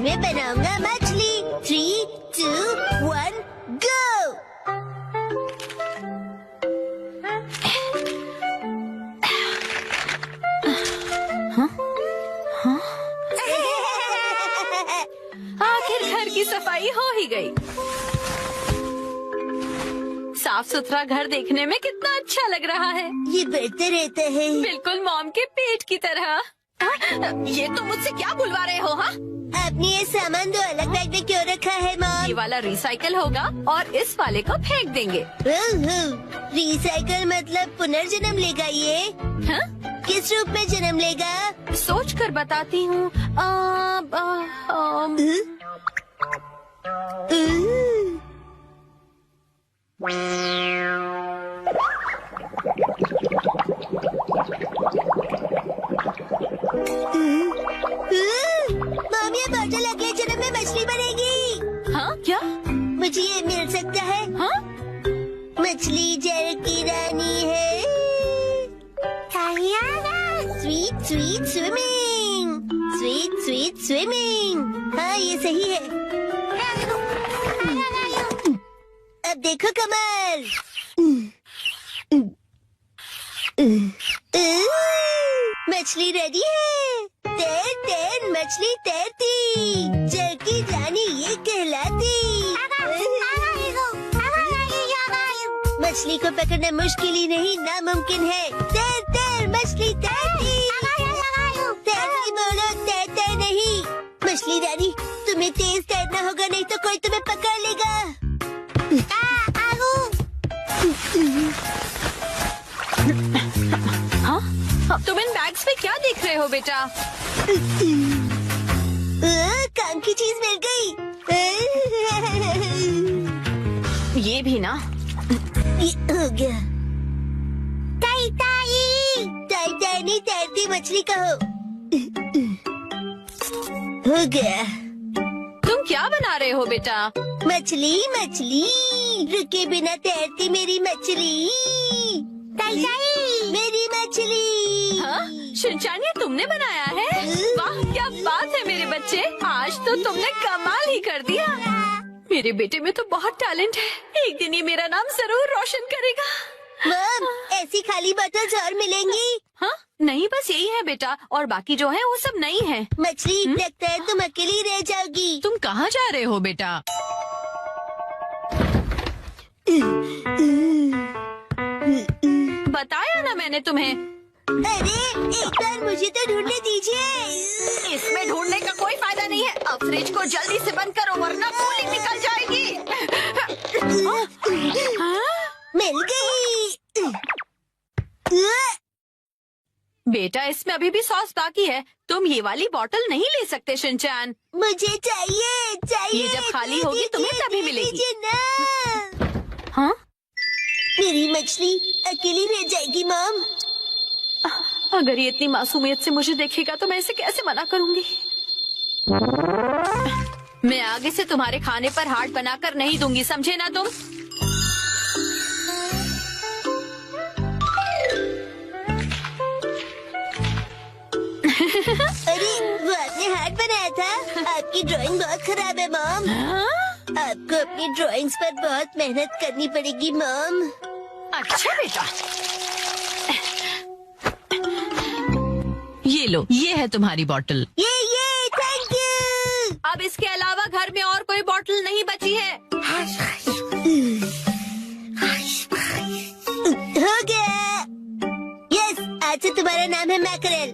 मैं बनाऊंगा मछली। 3, 2, 1, गो। आखिर घर की सफाई हो ही गई। साफ सुथरा घर देखने में कितना अच्छा लग रहा है। ये बढ़ते रहता है। बिल्कुल मॉम के पेट की तरह। ये तुम मुझसे क्या बुलवा रहे हो? हाँ, आपने ये सामान दो अलग बैग में क्यों रखा है ये मॉम? वाला रिसाइकल होगा और इस वाले को फेंक देंगे। रिसाइकल मतलब पुनर्जन्म लेगा ये? हाँ? किस रूप में जन्म लेगा? सोच कर बताती हूँ। मॉम, ये बॉटल अगले जन्म में मछली बनेगी। हाँ क्या? मुझे ये मिल सकता है? हाँ? मछली जल की रानी है। Sweet sweet swimming, sweet sweet swimming. हाँ, ये सही है। अब देखो कमल। मछली रेडी है। तैर तैर मछली तैरती, जल की रानी ये कहलाती। मछली को पकड़ना मुश्किल ही नहीं नामुमकिन है। तैर तैर मछली तैरती, तैरती बोलो तैरते नहीं। मछली रानी, तुम्हें तेज तैरना होगा, नहीं तो कोई तुम्हें पकड़ लेगा। हाँ? तुम इन बैग्स में क्या देख रहे हो बेटा? काम की चीज मिल गई। ये भी ना। ये हो गया। ताई ताई, ताई ताई नहीं तैरती मछली कहो। हो गया। तुम क्या बना रहे हो बेटा? मछली मछली, रुके बिना तैरती मेरी मछली। ताई ताई, मेरी मछली। हाँ? शिनचैन, ये तुमने बनाया है? वाह, क्या बात है मेरे बच्चे, आज तो तुमने कमाल ही कर दिया। मेरे बेटे में तो बहुत टैलेंट है, एक दिन ये मेरा नाम जरूर रोशन करेगा। मॉम, ऐसी खाली बोतल्स और मिलेंगी? हाँ? नहीं, बस यही है बेटा, और बाकी जो है वो सब नहीं है। मछली, लगता है तुम अकेली रह जाओगी। तुम कहाँ जा रहे हो बेटा? बताया ना मैंने तुम्हें। अरे, एक बार मुझे तो ढूंढने दीजिए। इसमें ढूंढने का कोई फायदा नहीं है। अब फ्रिज को जल्दी से बंद करो वरना कूलिंग निकल जाएगी। मिल गई। बेटा, इसमें अभी भी सॉस बाकी है, तुम ये वाली बोतल नहीं ले सकते शिनचैन। मुझे चाहिए चाहिए। ये जब खाली होगी तुम्हें तभी मिलेगी। दीजिए ना। हाँ? मेरी मछली अकेली रह जाएगी मॉम। अगर ये इतनी मासूमियत से मुझे देखेगा तो मैं इसे कैसे मना करूंगी? मैं आगे से तुम्हारे खाने पर हाथ बनाकर नहीं दूंगी, समझे ना तुम? अरे, वो आपने हार्ट बनाया था? आपकी ड्राइंग बहुत खराब है मॉम। हाँ? आपको अपनी ड्राइंग्स पर बहुत मेहनत करनी पड़ेगी मॉम। अच्छा बेटा, ये लो, ये है तुम्हारी बोतल। ये थैंक यू। अब इसके अलावा घर में और कोई बोतल नहीं बची है। हो गया। यस, आज से तुम्हारा नाम है मैकरेल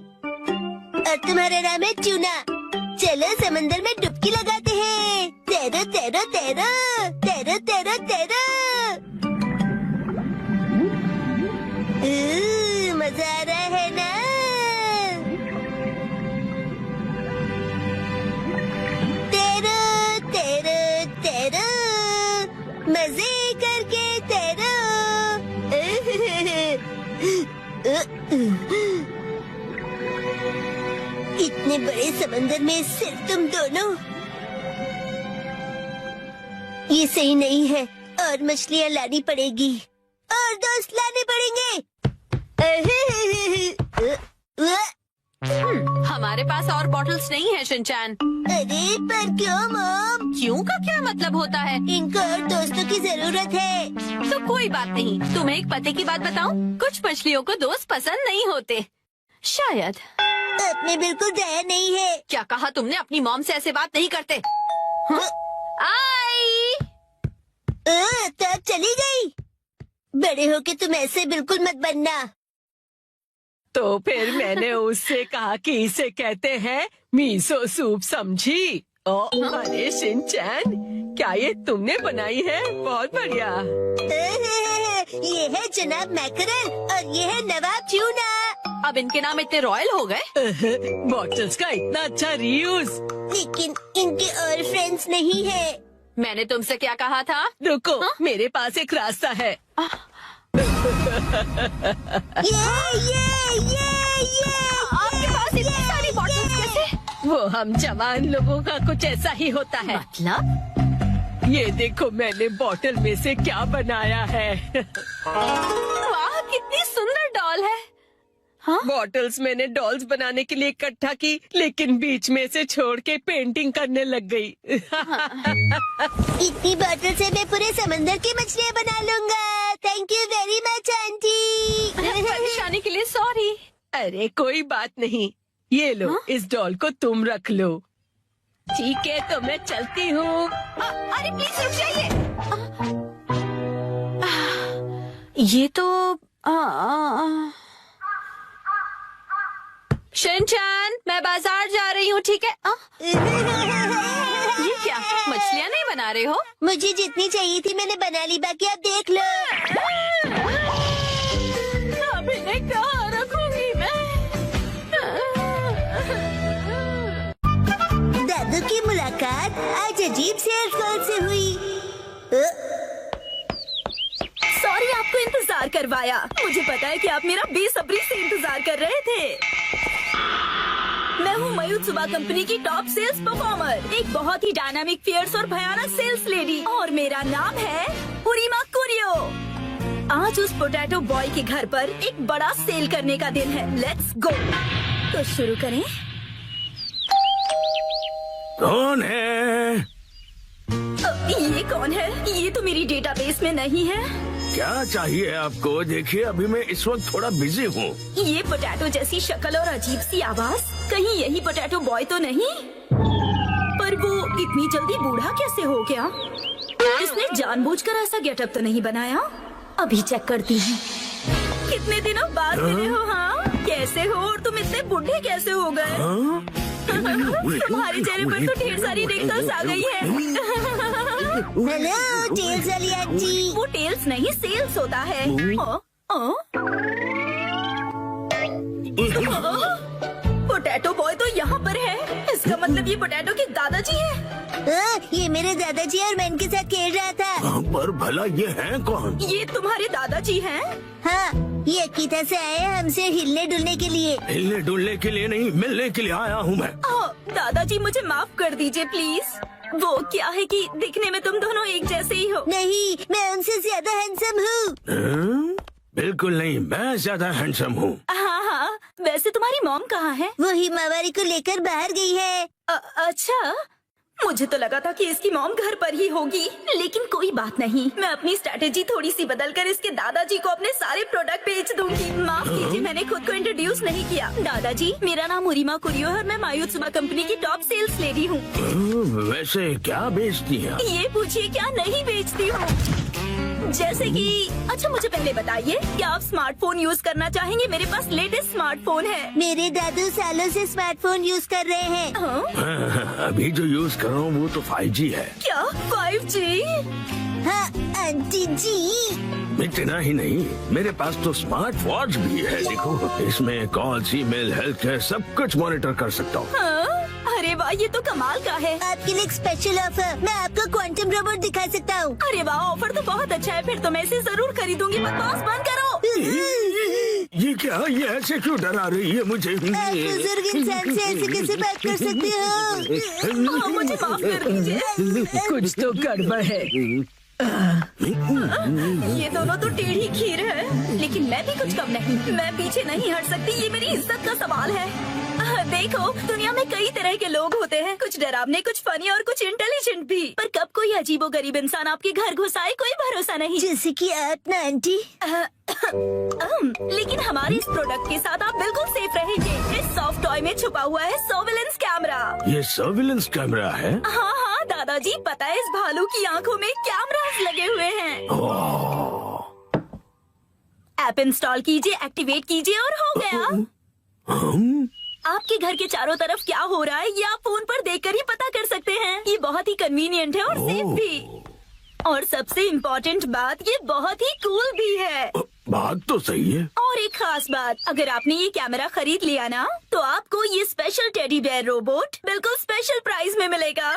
और तुम्हारा नाम है ट्यूना। चलो समंदर में डुबकी लगाते हैं। तैरो तैरो तैरो, तैरो तैरो तैरो। मजा आ रहा है ना? तैरो तैरो तैरो, मजे करके तैरो। इतने बड़े समंदर में सिर्फ तुम दोनों? ये सही नहीं है, और मछलियाँ लानी पड़ेगी और दोस्त लाने पड़ेंगे। हमारे पास और बॉटल्स नहीं है शिनचैन। अरे पर क्यों मॉम? क्यों का क्या मतलब होता है? इनको और दोस्तों की जरूरत है। तो कोई बात नहीं, तुम्हें एक पते की बात बताऊं? कुछ मछलियों को दोस्त पसंद नहीं होते, शायद। आपने बिल्कुल दया नहीं है। क्या कहा तुमने? अपनी मॉम से ऐसे बात नहीं करते। हाँ? आई। तब चली गई। बड़े होके तुम ऐसे बिल्कुल मत बनना। तो फिर मैंने उससे कहा कि इसे कहते हैं मीसो सूप, समझी? अरे शिनचैन, क्या ये तुमने बनाई है? बहुत बढ़िया। ये है जनाब मैकरल और ये है नवाब ट्यूना। अब इनके नाम इतने रॉयल हो गए। बॉटल्स का इतना अच्छा रीयूज। लेकिन इनके और फ्रेंड्स नहीं है। मैंने तुमसे क्या कहा था? रुको, मेरे पास एक रास्ता है। ये आपके पास इतनी सारी बॉटल्स कैसे? वो हम जवान लोगों का कुछ ऐसा ही होता है। मतलब? ये देखो मैंने बॉटल में से क्या बनाया है। वाह, कितनी सुंदर डॉल है। हाँ? बॉटल्स मैंने डॉल्स बनाने के लिए इकट्ठा की, लेकिन बीच में से छोड़ के पेंटिंग करने लग गई। इतनी बॉटल से मैं पूरे समंदर की मछलियाँ बना लूंगा। Thank you very much aunty. परेशानी के लिए सॉरी। अरे कोई बात नहीं, ये लो। हाँ? इस डॉल को तुम रख लो। ठीक है, तो मैं चलती हूँ। अरे प्लीज रुक जाइए। ये तो शिनचैन, मैं बाजार जा रही हूँ, ठीक है? ये क्या, मछलियाँ नहीं बना रहे हो? मुझे जितनी चाहिए थी मैंने बना ली, बाकी आप देख लो। अब इन्हें कहाँ रखूंगी मैं? दादू की मुलाकात आज अजीब से अल्फाज से हुई। सॉरी आपको इंतजार करवाया। मुझे पता है कि आप मेरा बेसब्री से इंतजार कर रहे थे। मैं हूँ मायुत्सुबा कंपनी की टॉप सेल्स परफॉर्मर, एक बहुत ही डायनामिक, फियर्स और भयानक सेल्स लेडी, और मेरा नाम है उरीमा कुरियो। आज उस पोटैटो बॉय के घर पर एक बड़ा सेल करने का दिन है। Let's go. तो शुरू करें। कौन है? ये कौन है? ये तो मेरी डेटाबेस में नहीं है। क्या चाहिए आपको? देखिए अभी मैं इस वक्त थोड़ा बिजी हूँ। ये पोटैटो जैसी शक्ल और अजीब सी आवाज, कहीं यही पोटैटो बॉय तो नहीं? पर वो इतनी जल्दी बूढ़ा कैसे हो गया? इसने जानबूझकर ऐसा गेटअप तो नहीं बनाया? अभी चेक करती हूँ। कितने दिनों बाद मिले हो? हाँ, कैसे हो? और तुम इतने बूढ़े कैसे हो गए? हाँ? तुम्हारे चेहरे पर तो ढेर सारी रिंकल्स आ गई है। हेलो टेल्स वाली आंटी। वो टेल्स नहीं, सेल्स होता है। पोटैटो बॉय तो यहाँ पर है। इसका मतलब ये पोटैटो के दादाजी हैं। ये मेरे दादाजी और मैं इनके साथ खेल रहा था। पर भला ये हैं कौन? ये तुम्हारे दादाजी हैं? हाँ, ये अकीता से आए हैं हमसे हिलने डुलने के लिए। हिलने डुलने के लिए नहीं, मिलने के लिए आया हूँ मैं। दादाजी मुझे माफ कर दीजिए प्लीज। वो क्या है कि दिखने में तुम दोनों एक जैसे ही हो। नहीं, मैं उनसे ज्यादा हैंडसम हूँ। बिल्कुल नहीं, मैं ज्यादा हैंडसम हूँ। हाँ, वैसे तुम्हारी मॉम कहाँ है? वो हिमावारी को लेकर बाहर गई है। अच्छा, मुझे तो लगा था कि इसकी मॉम घर पर ही होगी, लेकिन कोई बात नहीं। मैं अपनी स्ट्रेटेजी थोड़ी सी बदलकर इसके दादाजी को अपने सारे प्रोडक्ट बेच दूंगी। माफ कीजिए, मैंने खुद को इंट्रोड्यूस नहीं किया। दादाजी, मेरा नाम उरीमा कुरियो है और मैं मायुत्सुबा कंपनी की टॉप सेल्स लेडी हूँ। वैसे क्या बेचती है? ये पूछिए, क्या नहीं बेचती हूँ। जैसे कि, अच्छा मुझे पहले बताइए, क्या आप स्मार्टफोन यूज करना चाहेंगे? मेरे पास लेटेस्ट स्मार्टफोन है। मेरे दादू सालों से स्मार्टफोन यूज कर रहे हैं। अभी जो यूज कर रहा हूँ वो तो 5G है। क्या 5G? हाँ आंटी जी। इतना ही नहीं, मेरे पास तो स्मार्ट वॉच भी है। देखो, इसमें कॉल्स, ईमेल, हेल्थ केयर सब कुछ मॉनिटर कर सकता हूँ। अरे वाह, ये तो कमाल का है। आपके लिए एक स्पेशल ऑफर, मैं आपको क्वांटम रोबोट दिखा सकता हूँ। अरे वाह, ऑफर तो बहुत अच्छा है। फिर तो मैं इसे जरूर खरीदूंगी। बकवास बंद करो। ये क्या? ये ऐसे क्यों डरा रही है मुझे? आप बुजुर्ग इंसान से ऐसे कैसे बात कर सकते हो? मुझे माफ कर दीजिए। कुछ तो गड़बड़ है। ये दोनों तो टेढ़ी खीर है, लेकिन मैं भी कुछ कम नहीं। मैं पीछे नहीं हट सकती, ये मेरी इज्जत का सवाल है। देखो, दुनिया में कई तरह के लोग होते हैं, कुछ डरावने, कुछ फनी और कुछ इंटेलिजेंट भी। पर कब कोई अजीबोगरीब इंसान आपके घर घुस आए, कोई भरोसा नहीं। जैसे कि आप ना आंटी। लेकिन हमारे इस प्रोडक्ट के साथ आप बिल्कुल सेफ रहेंगे। इस सॉफ्ट टॉय में छुपा हुआ है सर्विलेंस कैमरा। ये सर्विलेंस कैमरा है? हाँ हाँ दादाजी, पता है इस भालू की आंखों में कैमरास लगे हुए हैं। ऐप इंस्टॉल कीजिए, एक्टिवेट कीजिए और हो गया। आपके घर के चारों तरफ क्या हो रहा है ये आप फोन पर देखकर ही पता कर सकते हैं। ये बहुत ही कन्वीनियंट है और सेफ भी। और सबसे इम्पोर्टेंट बात, ये बहुत ही कूल भी है। बात तो सही है। और एक खास बात, अगर आपने ये कैमरा खरीद लिया ना, तो आपको ये स्पेशल टेडी बेयर रोबोट बिल्कुल स्पेशल प्राइस में मिलेगा।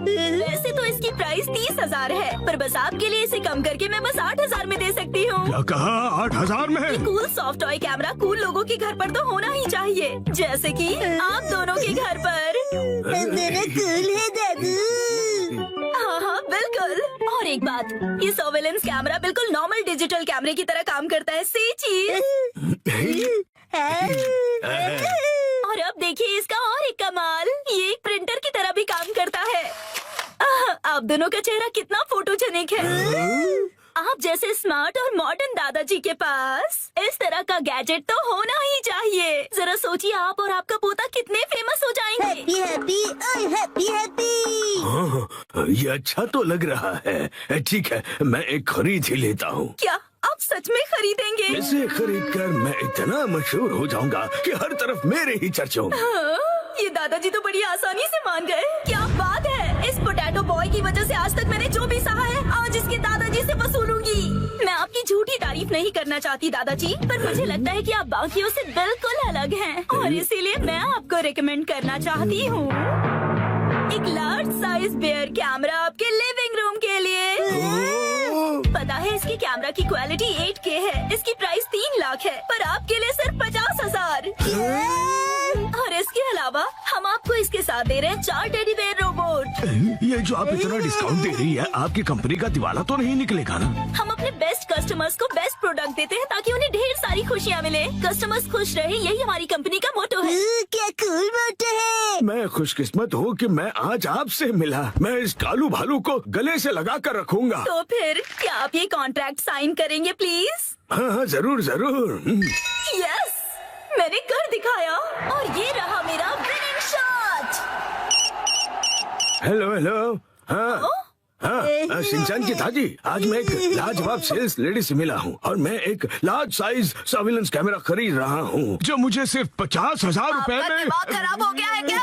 वैसे तो इसकी प्राइस 30,000 है, पर बस आपके लिए इसे कम करके मैं बस 8,000 में दे सकती हूँ। क्या कहा? 8,000 में? ये cool soft toy camera cool लोगों के घर पर तो होना ही चाहिए, जैसे कि आप दोनों के घर पर। मेरा कूल है दादू। हाँ हाँ बिल्कुल। और एक बात, ये सर्वेलेंस कैमरा बिल्कुल नॉर्मल डिजिटल कैमरे की तरह काम करता है। सी चीज। और अब देखिए इसका और एक कमाल, ये एक प्रिंटर की तरह भी काम करता है। आप दोनों का चेहरा कितना फोटोजेनिक है। आप जैसे स्मार्ट और मॉडर्न दादाजी के पास इस तरह का गैजेट तो होना ही चाहिए। जरा सोचिए, आप और आपका पोता कितने फेमस हो जाएंगे। हैप्पी हैप्पी ओए हैप्पी हैप्पी। हाँ, ये अच्छा तो लग रहा है। ठीक है, मैं एक खरीद ही लेता हूँ। क्या आप सच में खरीदेंगे? इसे खरीद कर मैं इतना मशहूर हो जाऊंगा कि हर तरफ मेरे ही चर्चे होंगे। हाँ, ये दादाजी तो बड़ी आसानी से मान गए। क्या बात है, इस पोटैटो बॉय की वजह से आज तक मैंने जो भी सहा है, आज इसके दादाजी से वसूलूंगी। मैं आपकी झूठी तारीफ नहीं करना चाहती दादाजी, पर मुझे लगता है कि आप बाकियों से बिल्कुल अलग हैं, और इसीलिए मैं आपको रिकमेंड करना चाहती हूँ एक लार्ज साइज बेयर कैमरा आपके लिविंग रूम के लिए। पता है इसकी कैमरा की क्वालिटी 8K है। इसकी प्राइस 3 लाख है, पर आपके लिए सिर्फ 50,000। और इसके अलावा हम आपको इसके साथ दे रहे हैं 4 टेडी बेयर रोबोट। ये जो आप इतना डिस्काउंट दे रही है, आपकी कंपनी का दिवाला तो नहीं निकलेगा ना? हम अपने बेस्ट कस्टमर्स को बेस्ट प्रोडक्ट देते हैं ताकि उन्हें ढेर सारी खुशियाँ मिले। कस्टमर्स खुश रहे, यही हमारी कंपनी का मोटो है। क्या कूल मोटो है। मैं खुशकिस्मत हूँ कि मैं आज आपसे मिला। मैं इस कालू भालू को गले से लगा कर रखूंगा। तो फिर क्या आप ये कॉन्ट्रैक्ट साइन करेंगे प्लीज? हाँ हाँ, जरूर जरूर। यस, मैंने कर दिखाया और ये रहा मेरा विनिंग शॉट। Hello hello. हाँ हाँ, शिनचैन की दादी, आज मैं एक लाजवाब सेल्स लेडी से मिला हूँ और मैं एक लार्ज साइज सर्विलेंस कैमरा खरीद रहा हूँ जो मुझे सिर्फ 50,000 रुपए आपका में। दिमाग खराब हो गया है क्या?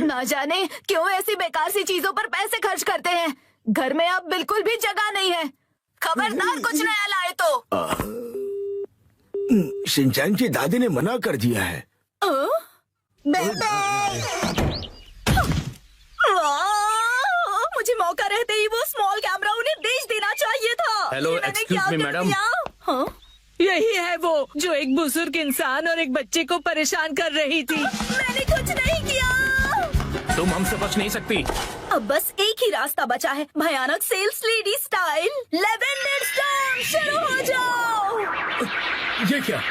ना जाने क्यों ऐसी बेकार सी चीजों पर पैसे खर्च करते हैं। घर में अब बिल्कुल भी जगह नहीं है। खबरदार कुछ नया लाए तो। शिनचैन की दादी ने मना कर दिया है। Bye bye. मुझे मौका रहते ही वो स्मॉल कैमरा उन्हें बेच देना चाहिए था। हेलो, ये मैंने एक्सक्यूज क्या मी, कर मैडम। दिया? हाँ? यही है वो जो एक बुजुर्ग इंसान और एक बच्चे को परेशान कर रही थी। मैंने कुछ नहीं किया। तुम हमसे बच नहीं सकती। अब बस एक ही रास्ता बचा है, भयानक sales lady style. Lavender storm शुरू हो जाओ। ये क्या?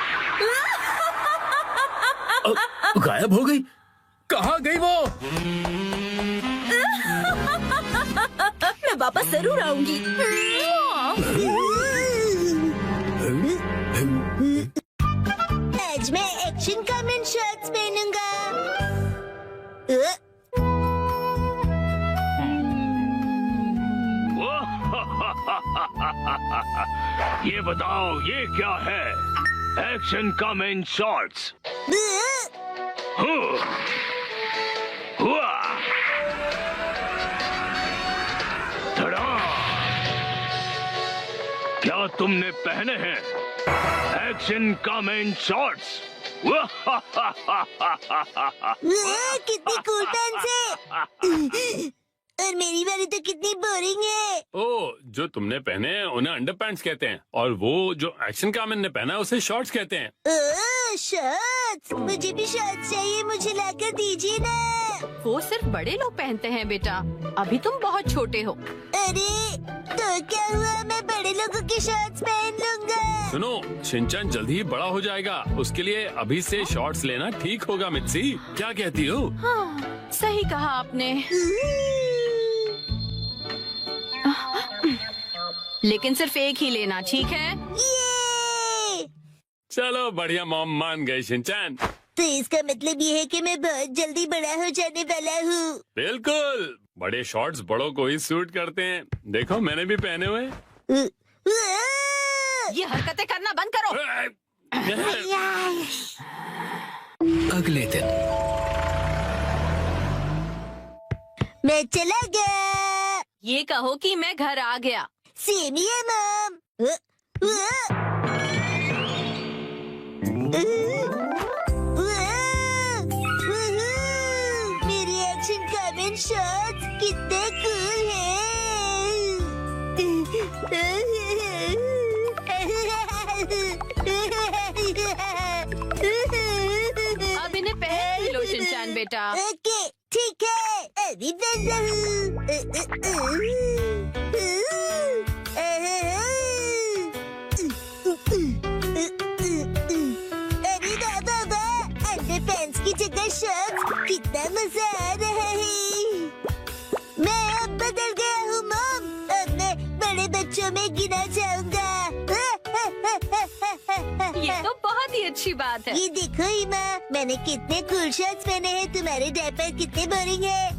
गायब हो गई? कहाँ गई वो? मैं वापस जरूर आऊंगी। आज मैं एक्शन कमेंट शर्ट्स पहनूंगा। ये बताओ, ये क्या है? Action comment shots. क्या तुमने पहने हैं एक्शन कमेंट शॉट्स? कितनी कूल पेंस है। और मेरी वाली तो कितनी बोरिंग है। ओ, जो तुमने पहने हैं उन्हें अंडरपैंट्स कहते हैं और वो जो एक्शन कामिन ने पहना है उसे शॉर्ट्स कहते हैं। ओह शॉर्ट्स, मुझे भी शॉर्ट्स चाहिए, मुझे लाकर दीजिए ना। वो सिर्फ बड़े लोग पहनते हैं बेटा, अभी तुम बहुत छोटे हो। अरे तो क्या हुआ, मैं बड़े लोगों की शॉर्ट्स पहन लूंगा। सुनो, शिनचैन जल्दी ही बड़ा हो जाएगा, उसके लिए अभी से शॉर्ट्स लेना ठीक होगा। मित्सी, क्या कहती हो? हाँ, सही कहा आपने। लेकिन सिर्फ एक ही लेना, ठीक है? ये चलो बढ़िया, मॉम मान गई शिनचैन। तो इसका मतलब ये है कि मैं बहुत जल्दी बड़ा हो जाने वाला हूँ। बिल्कुल, बड़े शॉर्ट्स बड़ों को ही सूट करते हैं। देखो मैंने भी पहने हुए। ये हरकतें करना बंद करो। अगले दिन मैं चला गया। ये कहो कि मैं घर आ गया। सेम ही है मॉम। मेरी एक्शन कमेंट शॉट्स कितने कूल अब इन्हें पहन ही लो शिनचैन बेटा। ओके ठीक है, अभी पहन अरे बाबा, अंडरपैंट्स की जगह शॉर्ट्स, कितना मजा आ रहा है। मैं अब बदल गया हूँ मॉम, अब मैं बड़े बच्चों में गिना जाऊंगा। ये तो बहुत ही अच्छी बात है। ये देखो इमा, मैंने कितने कूल शर्ट्स पहने हैं, तुम्हारे डायपर कितने बोरिंग है।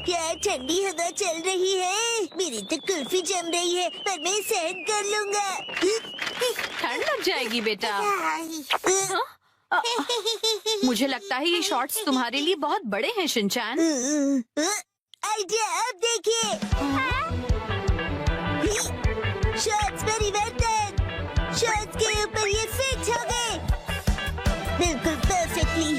क्या ठंडी हवा चल रही है, मेरी तो कुल्फी जम रही है, पर मैं सहन कर लूंगा। ठंड लग जाएगी बेटा। मुझे लगता है ये शॉर्ट्स तुम्हारे लिए बहुत बड़े हैं शिनचैन। आइडिया, अब देखिए। शॉर्ट्स परिवर्तन, शॉर्ट्स के ऊपर ये फिट हो गए बिल्कुल परफेक्टली।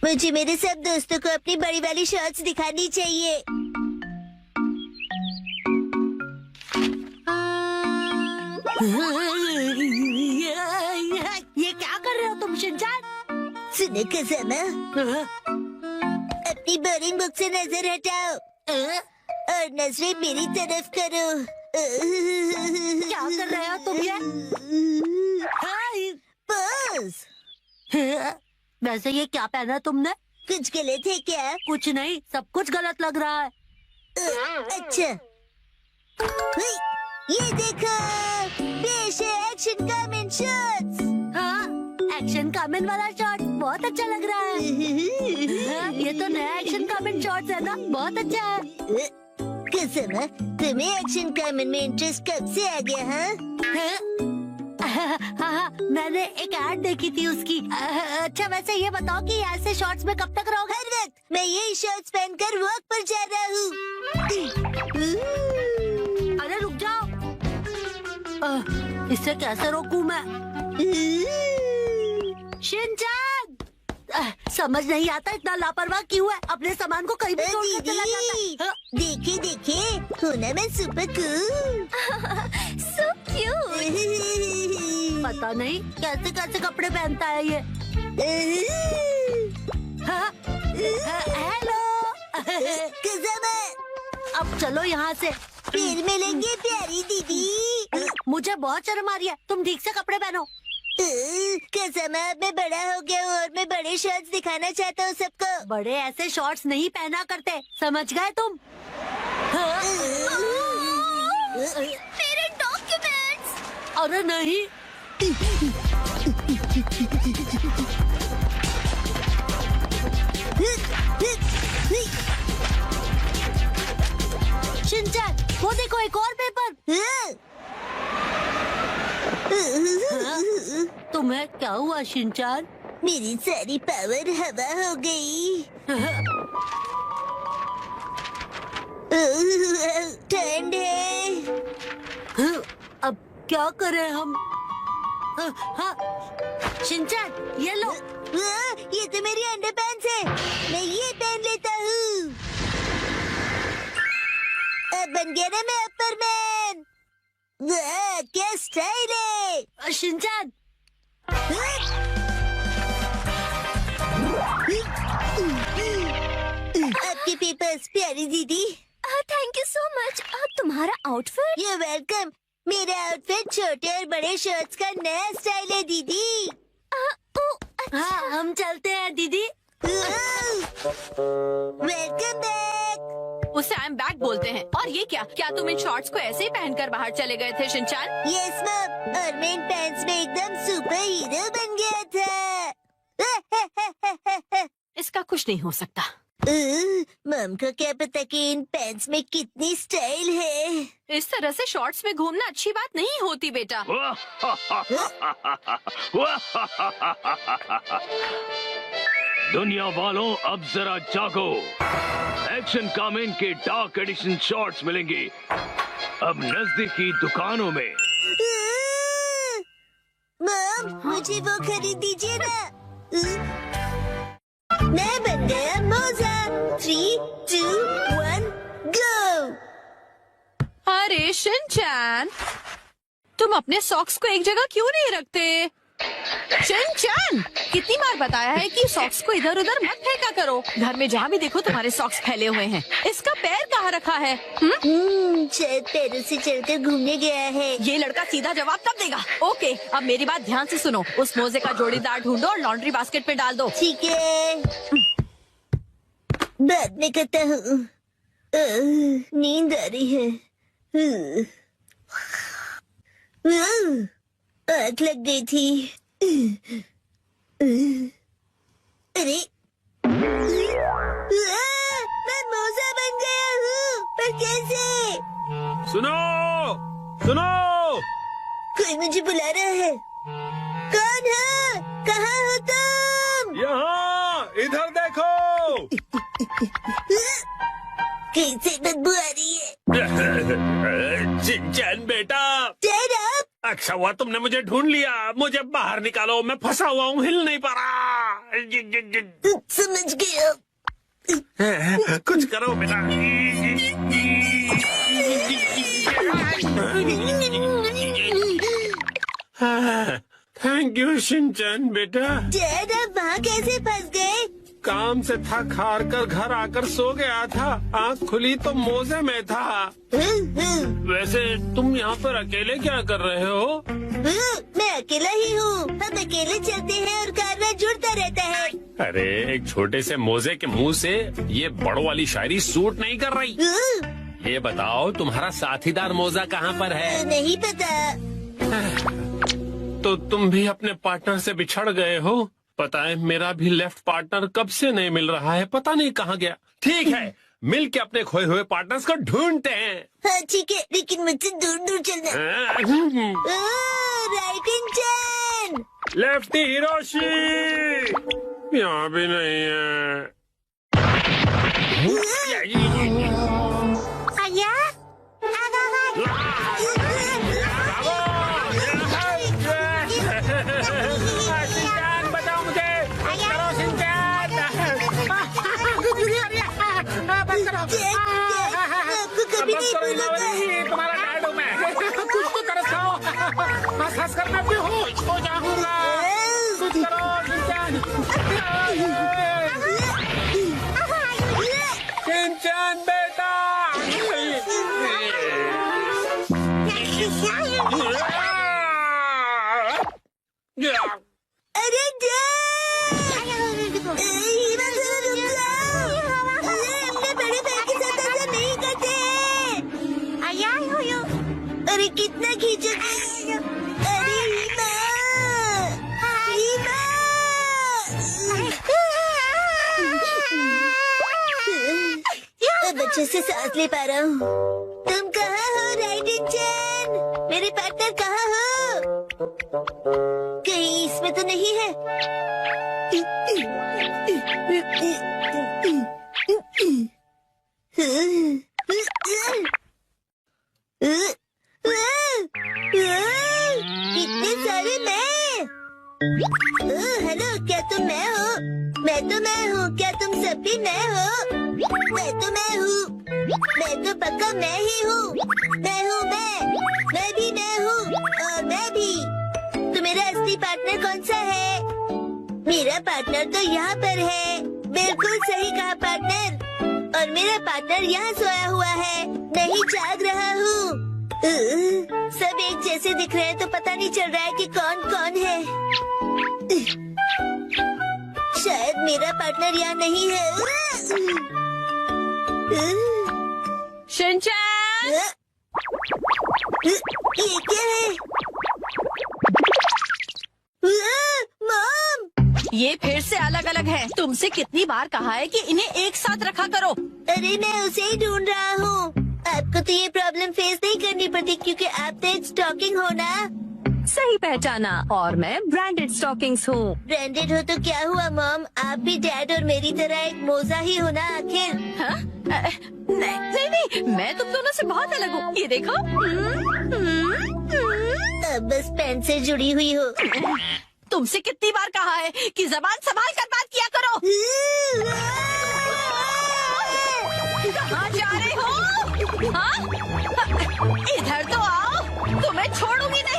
मुझे मेरे सब दोस्तों को अपनी बड़ी वाली शॉर्ट्स दिखानी चाहिए। ये क्या कर रहे हो तुम शिनचैन? सुनो कज़ामा, अपनी बोरिंग बुक से नजर हटाओ और नजरें मेरी तरफ करो। क्या कर रहे हो तुम ये? बस, वैसे ये क्या पहना तुमने? कुछ गलत है क्या? कुछ नहीं, सब कुछ गलत लग रहा है। अच्छा, हुई, ये देखो, पेश है एक्शन कमेंट शॉट्स। हाँ, एक्शन कमेंट वाला शॉट बहुत अच्छा लग रहा है। हाँ, ये तो नया एक्शन कमेंट शॉट है ना, बहुत अच्छा है। कज़ामा, तुम्हें एक्शन कमेंट में इंटरेस्ट कब से आ गया? हाँ, मैंने एक ऐड देखी थी उसकी। अच्छा वैसे ये बताओ कि ऐसे शॉर्ट्स में कब तक रहोगे? हर वक्त मैं यही शॉर्ट्स पहनकर वॉक पर जा रहा हूँ। अरे रुक जाओ, इससे कैसे रोकूं मैं? शिनचैन, समझ नहीं आता इतना लापरवाह क्यों है, अपने सामान को कहीं भी छोड़ के चला जाता है। देखे देखे, हूँ ना मैं सुपर कूल। So cute। पता नहीं कैसे कैसे कपड़े पहनता है ये। हाँ, हेलो। कज़ामा, अब चलो यहाँ से। फिर मिलेंगे प्यारी दीदी। मुझे बहुत शर्म आ रही है, तुम ठीक से कपड़े पहनो। कज़ामा, अब मैं बड़ा हो गया हूँ और मैं बड़े शॉर्ट्स दिखाना चाहता हूँ सबको। बड़े ऐसे शॉर्ट्स नहीं पहना करते, समझ गए तुम? मेरे डॉक्यूमेंट्स। अरे नहीं, शिनचैन, वो देखो एक और पेपर। तुम्हें क्या हुआ शिनचैन? मेरी सारी पावर हवा हो गई। ठंड है। अब क्या करें हम? शिनचैन ये लो। ये तो मेरी अंडरपैंट्स है, मैं ये पहन लेता हूँ। अब बन गया ना मैं अपर मैन। क्या स्टाइल है शिनचैन। आपके पेपर्स प्यारी दीदी। Thank you so much. तुम्हारा आउटफिट? You welcome. मेरा आउटफिट छोटे और बड़े शर्ट्स का नया स्टाइल है दीदी। हाँ हम चलते हैं दीदी। Welcome back. उसे आई एम बैक बोलते हैं। और ये क्या तुम इन शॉर्ट्स को ऐसे ही पहनकर बाहर चले गए थे शिनचैन? यस मैम, और मैं इन पैंट्स में एकदम सुपर हीरो बन गया था। इसका कुछ नहीं हो सकता। मम को क्या पता कि इन पैंट्स में कितनी स्टाइल है। इस तरह से शॉर्ट्स में घूमना अच्छी बात नहीं होती बेटा। दुनिया वालों, अब जरा जागो। एक्शन कामेन के डार्क एडिशन शॉर्ट्स मिलेंगे अब नजदीकी दुकानों में। मम मुझे वो खरीद दीजिए ना। मैं बन गया मोजा। 3, 2, 1 गो। अरे शिनचैन, तुम अपने सॉक्स को एक जगह क्यों नहीं रखते? शिनचैन, कितनी बार बताया है कि सॉक्स को इधर उधर मत फेंका करो। घर में जहाँ भी देखो तुम्हारे सॉक्स फैले हुए हैं। इसका पैर कहाँ रखा है? शायद पैरों से चलकर घूमने गया है। ये लड़का सीधा जवाब तब देगा। ओके, अब मेरी बात ध्यान से सुनो। उस मोजे का जोड़ीदार ढूंढो और लॉन्ड्री बास्केट में डाल दो। ठीक है, बाद में करता हूँ। नींद आ रही है। आग लग गई थी। अरे मैं मोजा बन गया हूँ, पर कैसे? सुनो सुनो, कोई मुझे बुला रहा है। कौन है? कहाँ हो तुम? यहाँ इधर देखो। कैसे बदबू आ रही है? शिनचैन बेटा, Shut up! अच्छा हुआ तुमने मुझे ढूंढ लिया। मुझे बाहर निकालो, मैं फंसा हुआ हूँ, हिल नहीं पा रहा। समझ गया। कुछ करो बेटा। थैंक यू शिनचैन बेटा। डैड आप वहाँ कैसे फंस गए? काम से थक हार कर घर आकर सो गया था। आँख खुली तो मोजे में था। वैसे तुम यहाँ पर अकेले क्या कर रहे हो? मैं अकेला ही हूँ। हम अकेले चलते हैं और कारवां जुड़ता रहता है। अरे एक छोटे से मोजे के मुंह से ये बड़ों वाली शायरी सूट नहीं कर रही। ये बताओ तुम्हारा साथीदार मोजा कहाँ पर है? नहीं पता। तो तुम भी अपने पार्टनर से बिछड़ गए हो। पता है मेरा भी लेफ्ट पार्टनर कब से नहीं मिल रहा है, पता नहीं कहाँ गया। ठीक है, मिल के अपने खोए हुए पार्टनर्स को ढूंढते हैं। हाँ ठीक है, लेकिन मुझसे दूर दूर चलना। Right in turn. Lefty Hiroshi यहाँ भी नहीं है। बताओ मुझे, करो शिनचैन। आपको कभी नहीं भूला था। तुम्हारा डैड हूँ मैं। कुछ तो कर खाओ, हंस कर मैं बेहोश हो जाऊंगा। कुछ करो शिनचैन। शिनचैन बेटा। अरे हीरा जरा रुक जाओ। अपने बड़े भाई के साथ ऐसा नहीं करते। अरे कितना खींचोगे? अरे हीरा, हीरा। अब अच्छे से सांस ले पा रहा हूँ। तुम कहाँ हो राइट इन टर्न? मेरे पार्टनर कहाँ हो? कहीं इसमें तो नहीं है। इतने सारे मैं। हेलो, क्या तुम मैं हो? मैं तो मैं हूँ। क्या तुम सब भी मैं हो? मैं तो मैं हूँ। मैं तो पक्का मैं ही हूँ। मैं हूँ मैं भी मैं हूँ और मैं भी। तो मेरा असली पार्टनर कौन सा है? मेरा पार्टनर तो यहाँ पर है। बिल्कुल सही कहा पार्टनर। और मेरा पार्टनर यहाँ सोया हुआ है। नहीं जाग रहा हूँ। सब एक जैसे दिख रहे हैं तो पता नहीं चल रहा है कि कौन कौन है। शायद मेरा पार्टनर यहाँ नहीं है। शिनचैन! ये क्या है? मॉम! ये फिर से अलग अलग है। तुमसे कितनी बार कहा है कि इन्हें एक साथ रखा करो। अरे मैं उसे ही ढूंढ रहा हूँ। आपको तो ये प्रॉब्लम फेस नहीं करनी पड़ती क्योंकि आप तो एक स्टॉकिंग हो ना। सही पहचाना। और मैं ब्रांडेड स्टॉकिंग्स हूँ। ब्रांडेड हो तो क्या हुआ मॉम? आप भी डैड और मेरी तरह एक मोजा ही हो ना आखिर। हाँ? नहीं, मैं तुम दोनों से बहुत अलग हूँ। ये देखो। अब बस पेन से जुड़ी हुई हो। तुमसे कितनी बार कहा है कि जबान संभाल कर बात किया करो। कहाँ जा रहे हो? हाँ? इधर तो आओ। तुम्हें छोड़ूंगी नहीं।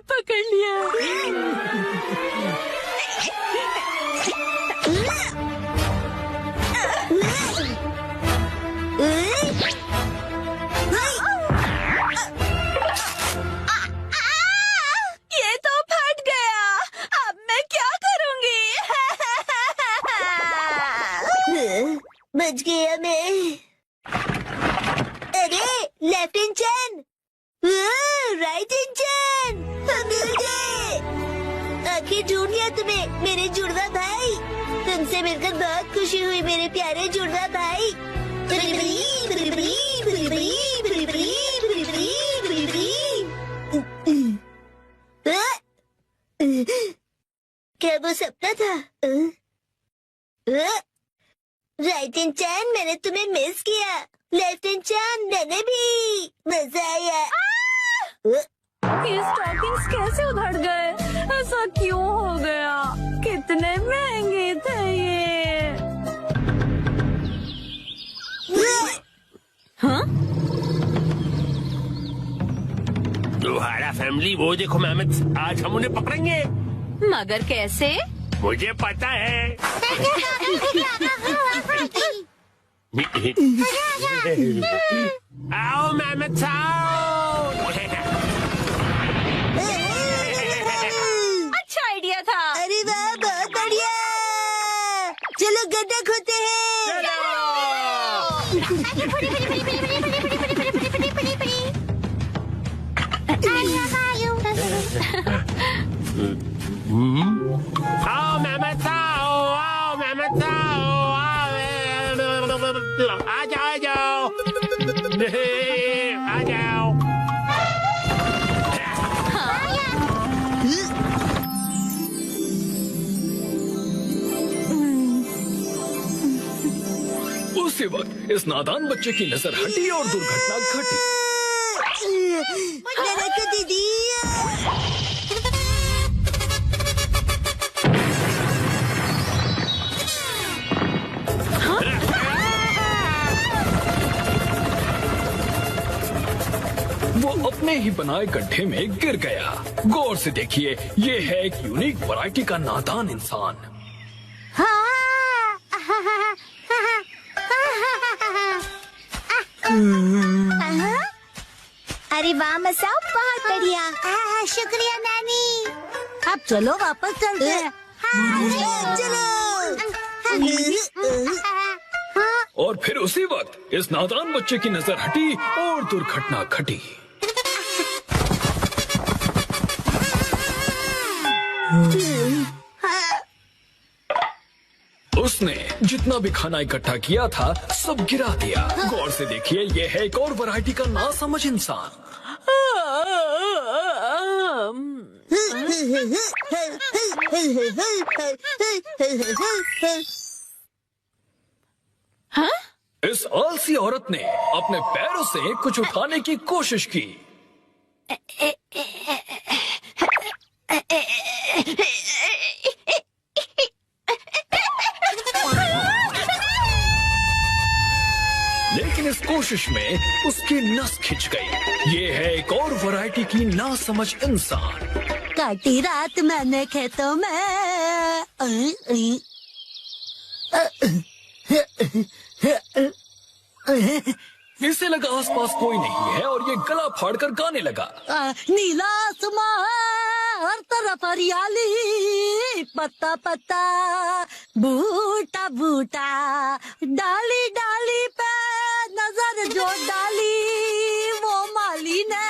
पकड़ लिया। ये तो फट गया। अब मैं क्या करूंगी? बच गया मैं। अरे लेफ्ट इंजन, राइट इंजन, हम मिल गए। आखिर ढूंढ लिया तुम्हें मेरे जुड़वा भाई। तुमसे मिलकर बहुत खुशी हुई मेरे प्यारे जुड़वा भाई। क्या वो सपना था? राइट इंजन, मैंने तुम्हें मिस किया। लेफ्ट इंजन, मैंने भी। मजा आया। ये स्टॉकिंग्स कैसे उधड़ गए? ऐसा क्यों हो गया? कितने महंगे थे ये। हाँ? तुम्हारा फैमिली वो देखो मेहमत, आज हम उन्हें पकड़ेंगे। मगर कैसे? मुझे पता है। आओ मेहमत आओ। अच्छा आइडिया था। अरे वाह, बहुत बढ़िया। चलो गड्ढा खोदते हैं। आओ मेहमत आओ मेहमत आओ। आ जाओ आ जाओ। उसी वक्त इस नादान बच्चे की नजर हटी और दुर्घटना घटी। नरक दीदी। वो अपने ही बनाए गड्ढे में गिर गया। गौर से देखिए, ये है एक यूनिक वैरायटी का नादान इंसान। अरे वाह मसाओ, बहुत बढ़िया। शुक्रिया नानी। अब चलो वापस चलते हैं। चलो। और फिर उसी वक्त इस नादान बच्चे की नजर हटी और दुर्घटना घटी। उसने जितना भी खाना इकट्ठा किया था सब गिरा दिया। गौर से देखिए, ये है एक और वैरायटी का नासमझ इंसान। हाँ? इस आलसी औरत ने अपने पैरों से कुछ उठाने की कोशिश की। लेकिन इस कोशिश में उसकी नस खिंच गई। ये है एक और वैरायटी की नासमझ इंसान। काटी रात मैंने खेतों में। इसे लगा आसपास कोई नहीं है और ये गला फाड़कर गाने लगा। नीला आसमां हर तरफ हरियाली, पत्ता पत्ता बूटा बूटा, डाली डाली पे नजर जो डाली वो माली ने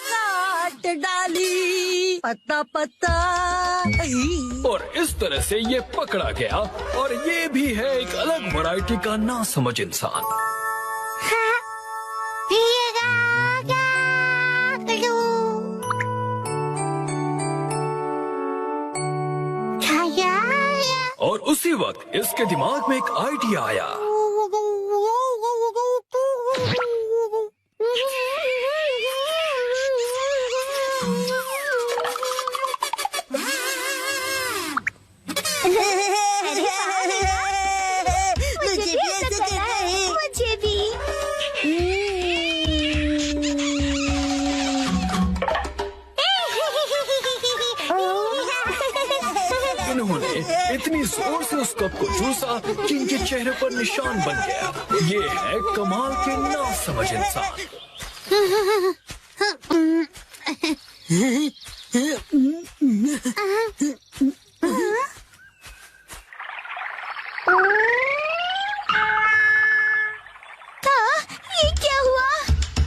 काट डाली, पत्ता पत्ता। और इस तरह से ये पकड़ा गया और ये भी है एक अलग वैरायटी का नासमझ इंसान। और उसी वक्त इसके दिमाग में एक आइडिया आया। मुझे भी ऐसा करना है। मुझे भी। इन्होंने इतनी जोर से उस कप को चूसा कि इनके चेहरे पर निशान बन गया। ये है कमाल के नासमझ इंसान। ये क्या हुआ?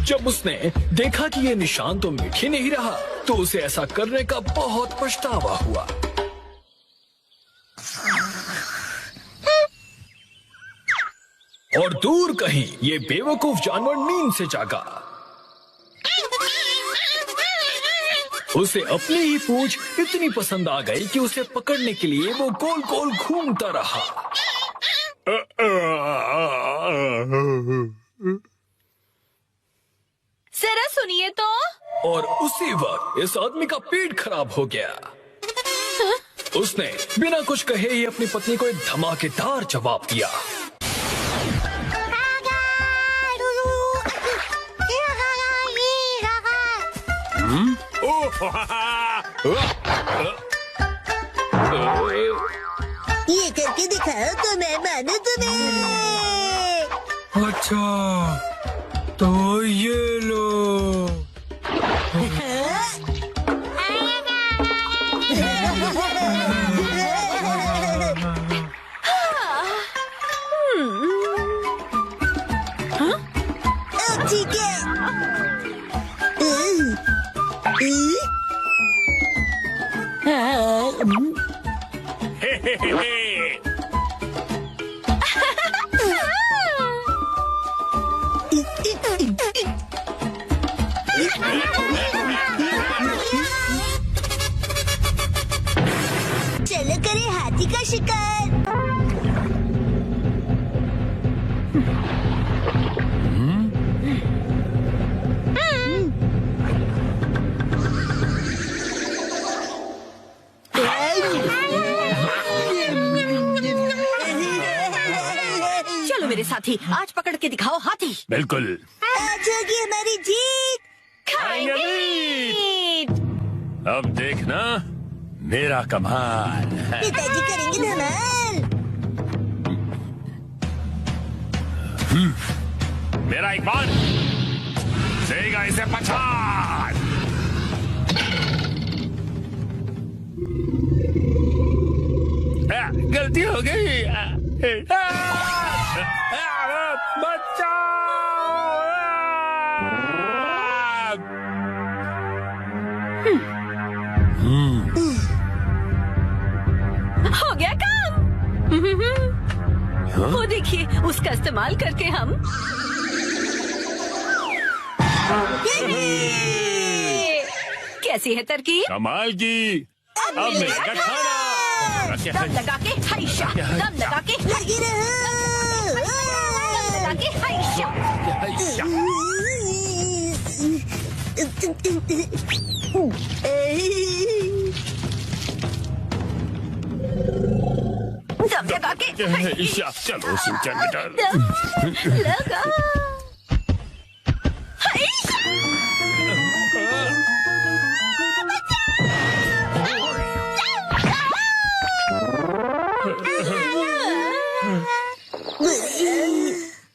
जब उसने देखा कि ये निशान तो मिट ही नहीं रहा तो उसे ऐसा करने का बहुत पछतावा हुआ। और दूर कहीं ये बेवकूफ जानवर नींद से जागा। उसे अपनी ही पूंछ इतनी पसंद आ गई कि उसे पकड़ने के लिए वो गोल गोल घूमता रहा। जरा सुनिए तो। और उसी वक्त इस आदमी का पेट खराब हो गया। उसने बिना कुछ कहे ही अपनी पत्नी को एक धमाकेदार जवाब दिया। ये करके दिखाओ तो मैं मानू तुम्हें। अच्छा तो ये लो। ठीक है। चलो करे हाथी का शिकार। चलो मेरे साथी, आज पकड़ के दिखाओ हाथी। बिल्कुल। आज होगी हमारी जीत। अब देखना मेरा कमाल। पिताजी करेंगे धमाल। मेरा एक बार देगा इसे पछाड़। गलती हो गई। हो गया काम। वो देखिए, उसका इस्तेमाल करके हम कैसी है तरकीब? कमाल की। अब मिलेगा खाना। दम लगा के, हाइशा, दम लगा के। लगी रहो। आगे हाइशा। दम लगा के चलो सिंचन बेटा। लगा।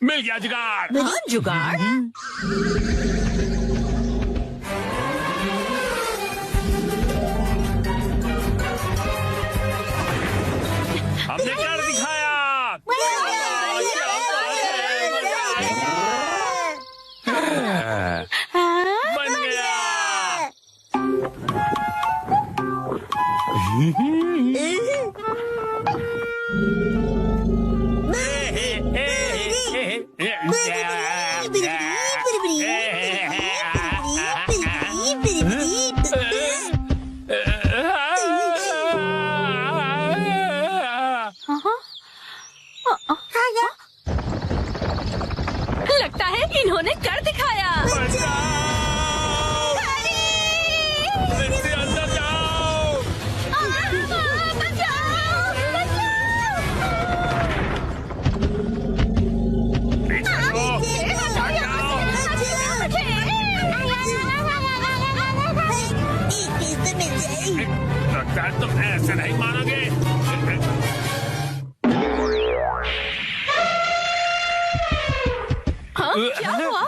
मिल गया जुगाड़। हाँ, जुगाड़। हमने कर दिखाया। बन गया। लगता है इन्होंने कर दिखाया। इससे अंदर जाओ। लगता है तुम ऐसे नहीं मानोगे। हाँ, क्या हुआ?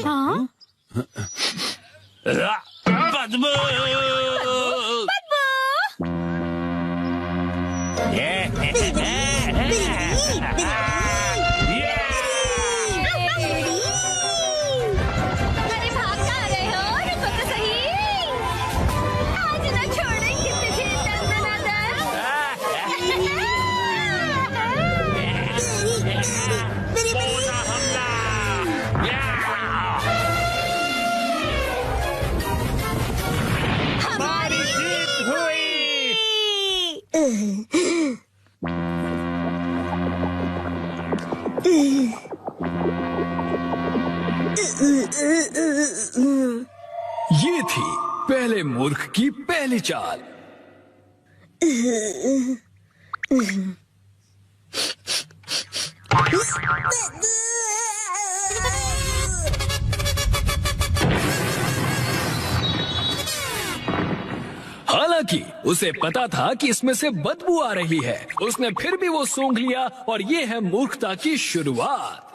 हाँ? बदबू। अरे भाग कहाँ रहे हो? रुको तो सही। आज ना छोड़ेंगे तुझे हमारी जीत हुई। ये थी पहले मूर्ख की पहली चाल। हालांकि उसे पता था कि इसमें से बदबू आ रही है, उसने फिर भी वो सूंघ लिया और ये है मूर्खता की शुरुआत।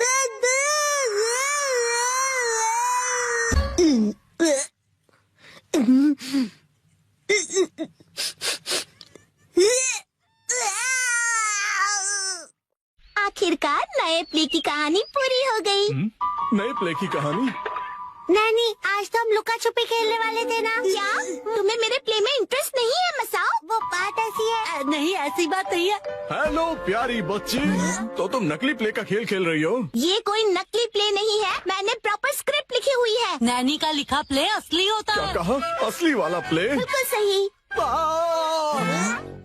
आखिरकार नए प्ले की कहानी पूरी हो गई। नए प्ले की कहानी? नानी, आज तो हम लुका छुपी खेलने वाले थे ना। क्या तुम्हें मेरे प्ले में इंटरेस्ट नहीं है मसाओ? वो बात ऐसी है। नहीं, ऐसी बात नहीं है। हेलो प्यारी बच्ची, तो तुम नकली प्ले का खेल खेल रही हो? ये कोई नकली प्ले नहीं है, मैंने प्रॉपर स्क्रिप्ट लिखी हुई है। नैनी का लिखा प्ले असली होता क्या है। कहा? असली वाला प्ले? बिल्कुल सही।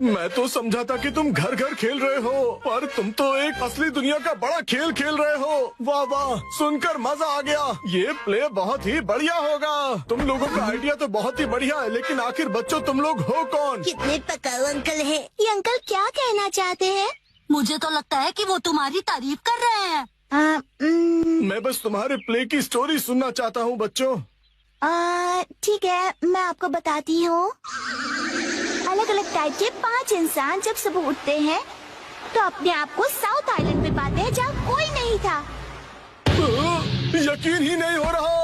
मैं तो समझा था कि तुम घर घर खेल रहे हो, पर तुम तो एक असली दुनिया का बड़ा खेल खेल रहे हो। वाह वाह, सुनकर मजा आ गया। ये प्ले बहुत ही बढ़िया होगा। तुम लोगों का आइडिया तो बहुत ही बढ़िया है, लेकिन आखिर बच्चों तुम लोग हो कौन? कितने पकाऊ अंकल हैं। ये अंकल क्या कहना चाहते हैं? मुझे तो लगता है कि वो तुम्हारी तारीफ कर रहे हैं। मैं बस तुम्हारे प्ले की स्टोरी सुनना चाहता हूँ बच्चों। ठीक है, मैं आपको बताती हूँ। अलग अलग टाइप के 5 इंसान जब सुबह उठते हैं तो अपने आप को साउथ आइलैंड पे पाते हैं जहाँ कोई नहीं था। यकीन ही नहीं हो रहा।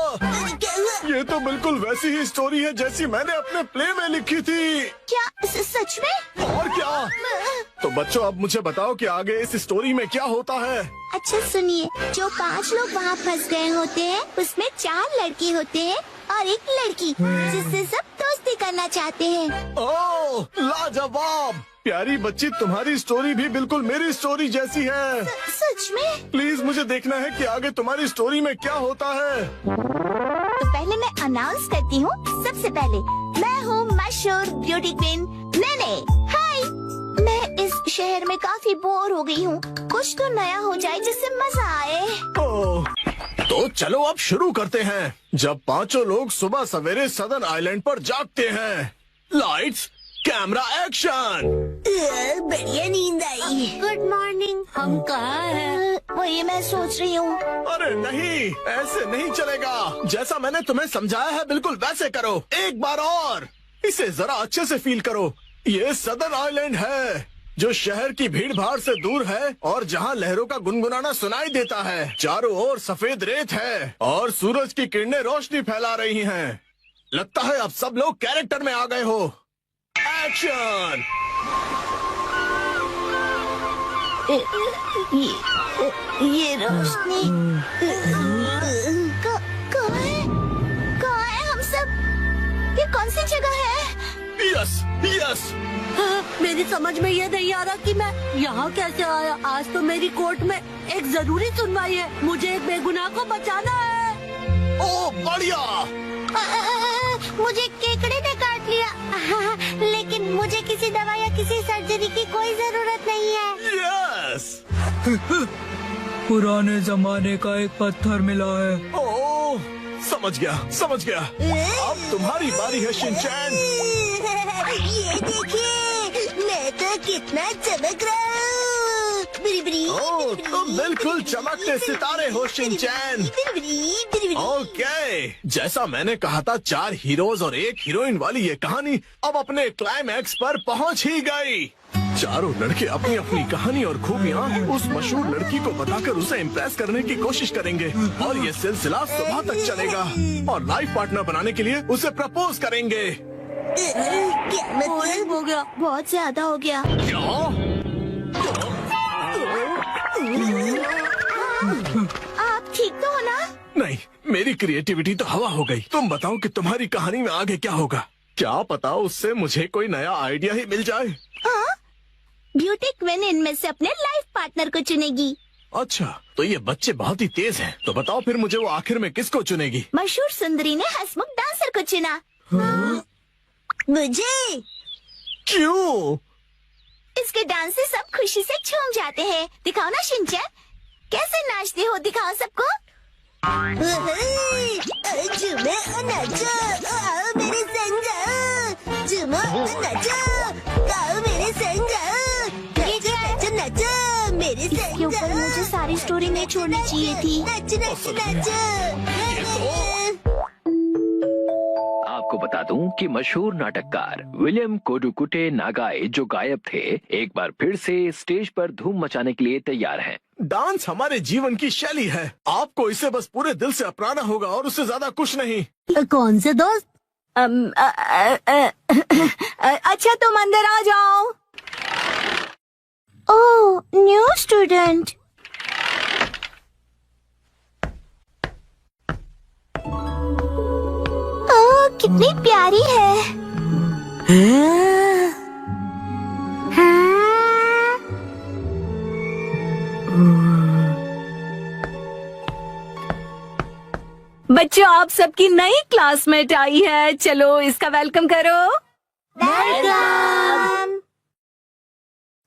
ये तो बिल्कुल वैसी ही स्टोरी है जैसी मैंने अपने प्ले में लिखी थी। क्या सच में? और क्या? तो बच्चों अब मुझे बताओ कि आगे इस स्टोरी में क्या होता है। अच्छा सुनिए, जो 5 लोग वहाँ फंस गए होते हैं उसमें 4 लड़के होते हैं और 1 लड़की, जिससे सब दोस्ती करना चाहते हैं। ओह लाजवाब। प्यारी बच्ची, तुम्हारी स्टोरी भी बिल्कुल मेरी स्टोरी जैसी है। सच में? प्लीज मुझे देखना है कि आगे तुम्हारी स्टोरी में क्या होता है। तो पहले मैं अनाउंस करती हूँ। सबसे पहले मैं हूँ मशहूर ब्यूटी क्वीन मैंने। हाय, मैं इस शहर में काफी बोर हो गई हूँ। कुछ तो नया हो जाए जिससे मजा आए। ओह, तो चलो अब शुरू करते हैं। जब पांचों लोग सुबह सवेरे सदर्न आइलैंड पर जागते हैं। Lights, camera, action. बढ़िया नींद आई। Good morning. हम कहाँ हैं? वही मैं सोच रही हूँ। अरे नहीं, ऐसे नहीं चलेगा। जैसा मैंने तुम्हें समझाया है बिल्कुल वैसे करो। एक बार और, इसे जरा अच्छे से फील करो। ये सदर्न आइलैंड है जो शहर की भीड़ भाड़ से दूर है और जहाँ लहरों का गुनगुनाना सुनाई देता है। चारों ओर सफेद रेत है और सूरज की किरणें रोशनी फैला रही हैं। लगता है अब सब लोग कैरेक्टर में आ गए हो। एक्शन। ये रोशनी कहाँ है हम सब? ये कौन सी जगह है? Yes yes. मेरी समझ में ये नहीं आ रहा कि मैं यहाँ कैसे आया। आज तो मेरी कोर्ट में एक जरूरी सुनवाई है। मुझे एक बेगुनाह को बचाना है। ओ बढ़िया। मुझे केकड़े ने काट लिया। लेकिन मुझे किसी दवा या किसी सर्जरी की कोई जरूरत नहीं है। यस। पुराने जमाने का एक पत्थर मिला है। ओ समझ गया समझ गया। अब तुम्हारी बारी है शिनचैन। ये देखिए, मैं तो कितना चमक रहा हूँ। बिरी ओ तुम बिल्कुल चमकते सितारे हो शिनचैन। ओके, जैसा मैंने कहा था 4 हीरोज और 1 हीरोइन वाली ये कहानी अब अपने क्लाइमैक्स पर पहुंच ही गई। चारों लड़के अपनी अपनी कहानी और खूबियाँ उस मशहूर लड़की को बताकर उसे इम्प्रेस करने की कोशिश करेंगे और ये सिलसिला सुबह तक चलेगा और लाइफ पार्टनर बनाने के लिए उसे प्रपोज करेंगे। क्या मतलब? हो गया। बहुत ज्यादा हो गया। आप ठीक तो हो ना? नहीं, मेरी क्रिएटिविटी तो हवा हो गई। तुम बताओ कि तुम्हारी कहानी में आगे क्या होगा। क्या पता उससे मुझे कोई नया आइडिया ही मिल जाए। हाँ? ब्यूटी क्वीन इनमें से अपने लाइफ पार्टनर को चुनेगी। अच्छा, तो ये बच्चे बहुत ही तेज हैं। तो बताओ फिर मुझे वो आखिर में किसको चुनेगी? मशहूर सुंदरी ने हंसमुख डांसर को चुना। मुझे? क्यों? इसके डांस से सब खुशी से झूम जाते हैं। दिखाओ ना शिनचैन, कैसे नाचते हो, दिखाओ सबको। झूमो और नाचो, आओ मेरे संग जाओ। झूमो और नाचो, आओ मेरे संग जाओ। नाचो नाचो मेरे संग जाओ। इसके ऊपर मुझे सारी स्टोरी नहीं छोड़नी चाहिए थी। नाचो नाचो नाचो। आपको बता दूं कि मशहूर नाटककार विलियम कोडुकुटे नागाए जो गायब थे, एक बार फिर से स्टेज पर धूम मचाने के लिए तैयार हैं। डांस हमारे जीवन की शैली है। आपको इसे बस पूरे दिल से अपनाना होगा और उससे ज्यादा कुछ नहीं। कौन से दोस्त? अच्छा, तुम अंदर आ जाओ। ओह, न्यू स्टूडेंट। ओह, कितनी प्यारी है। हाँ। बच्चों, आप सबकी नई क्लासमेट आई है। चलो इसका वेलकम करो। वेलकम।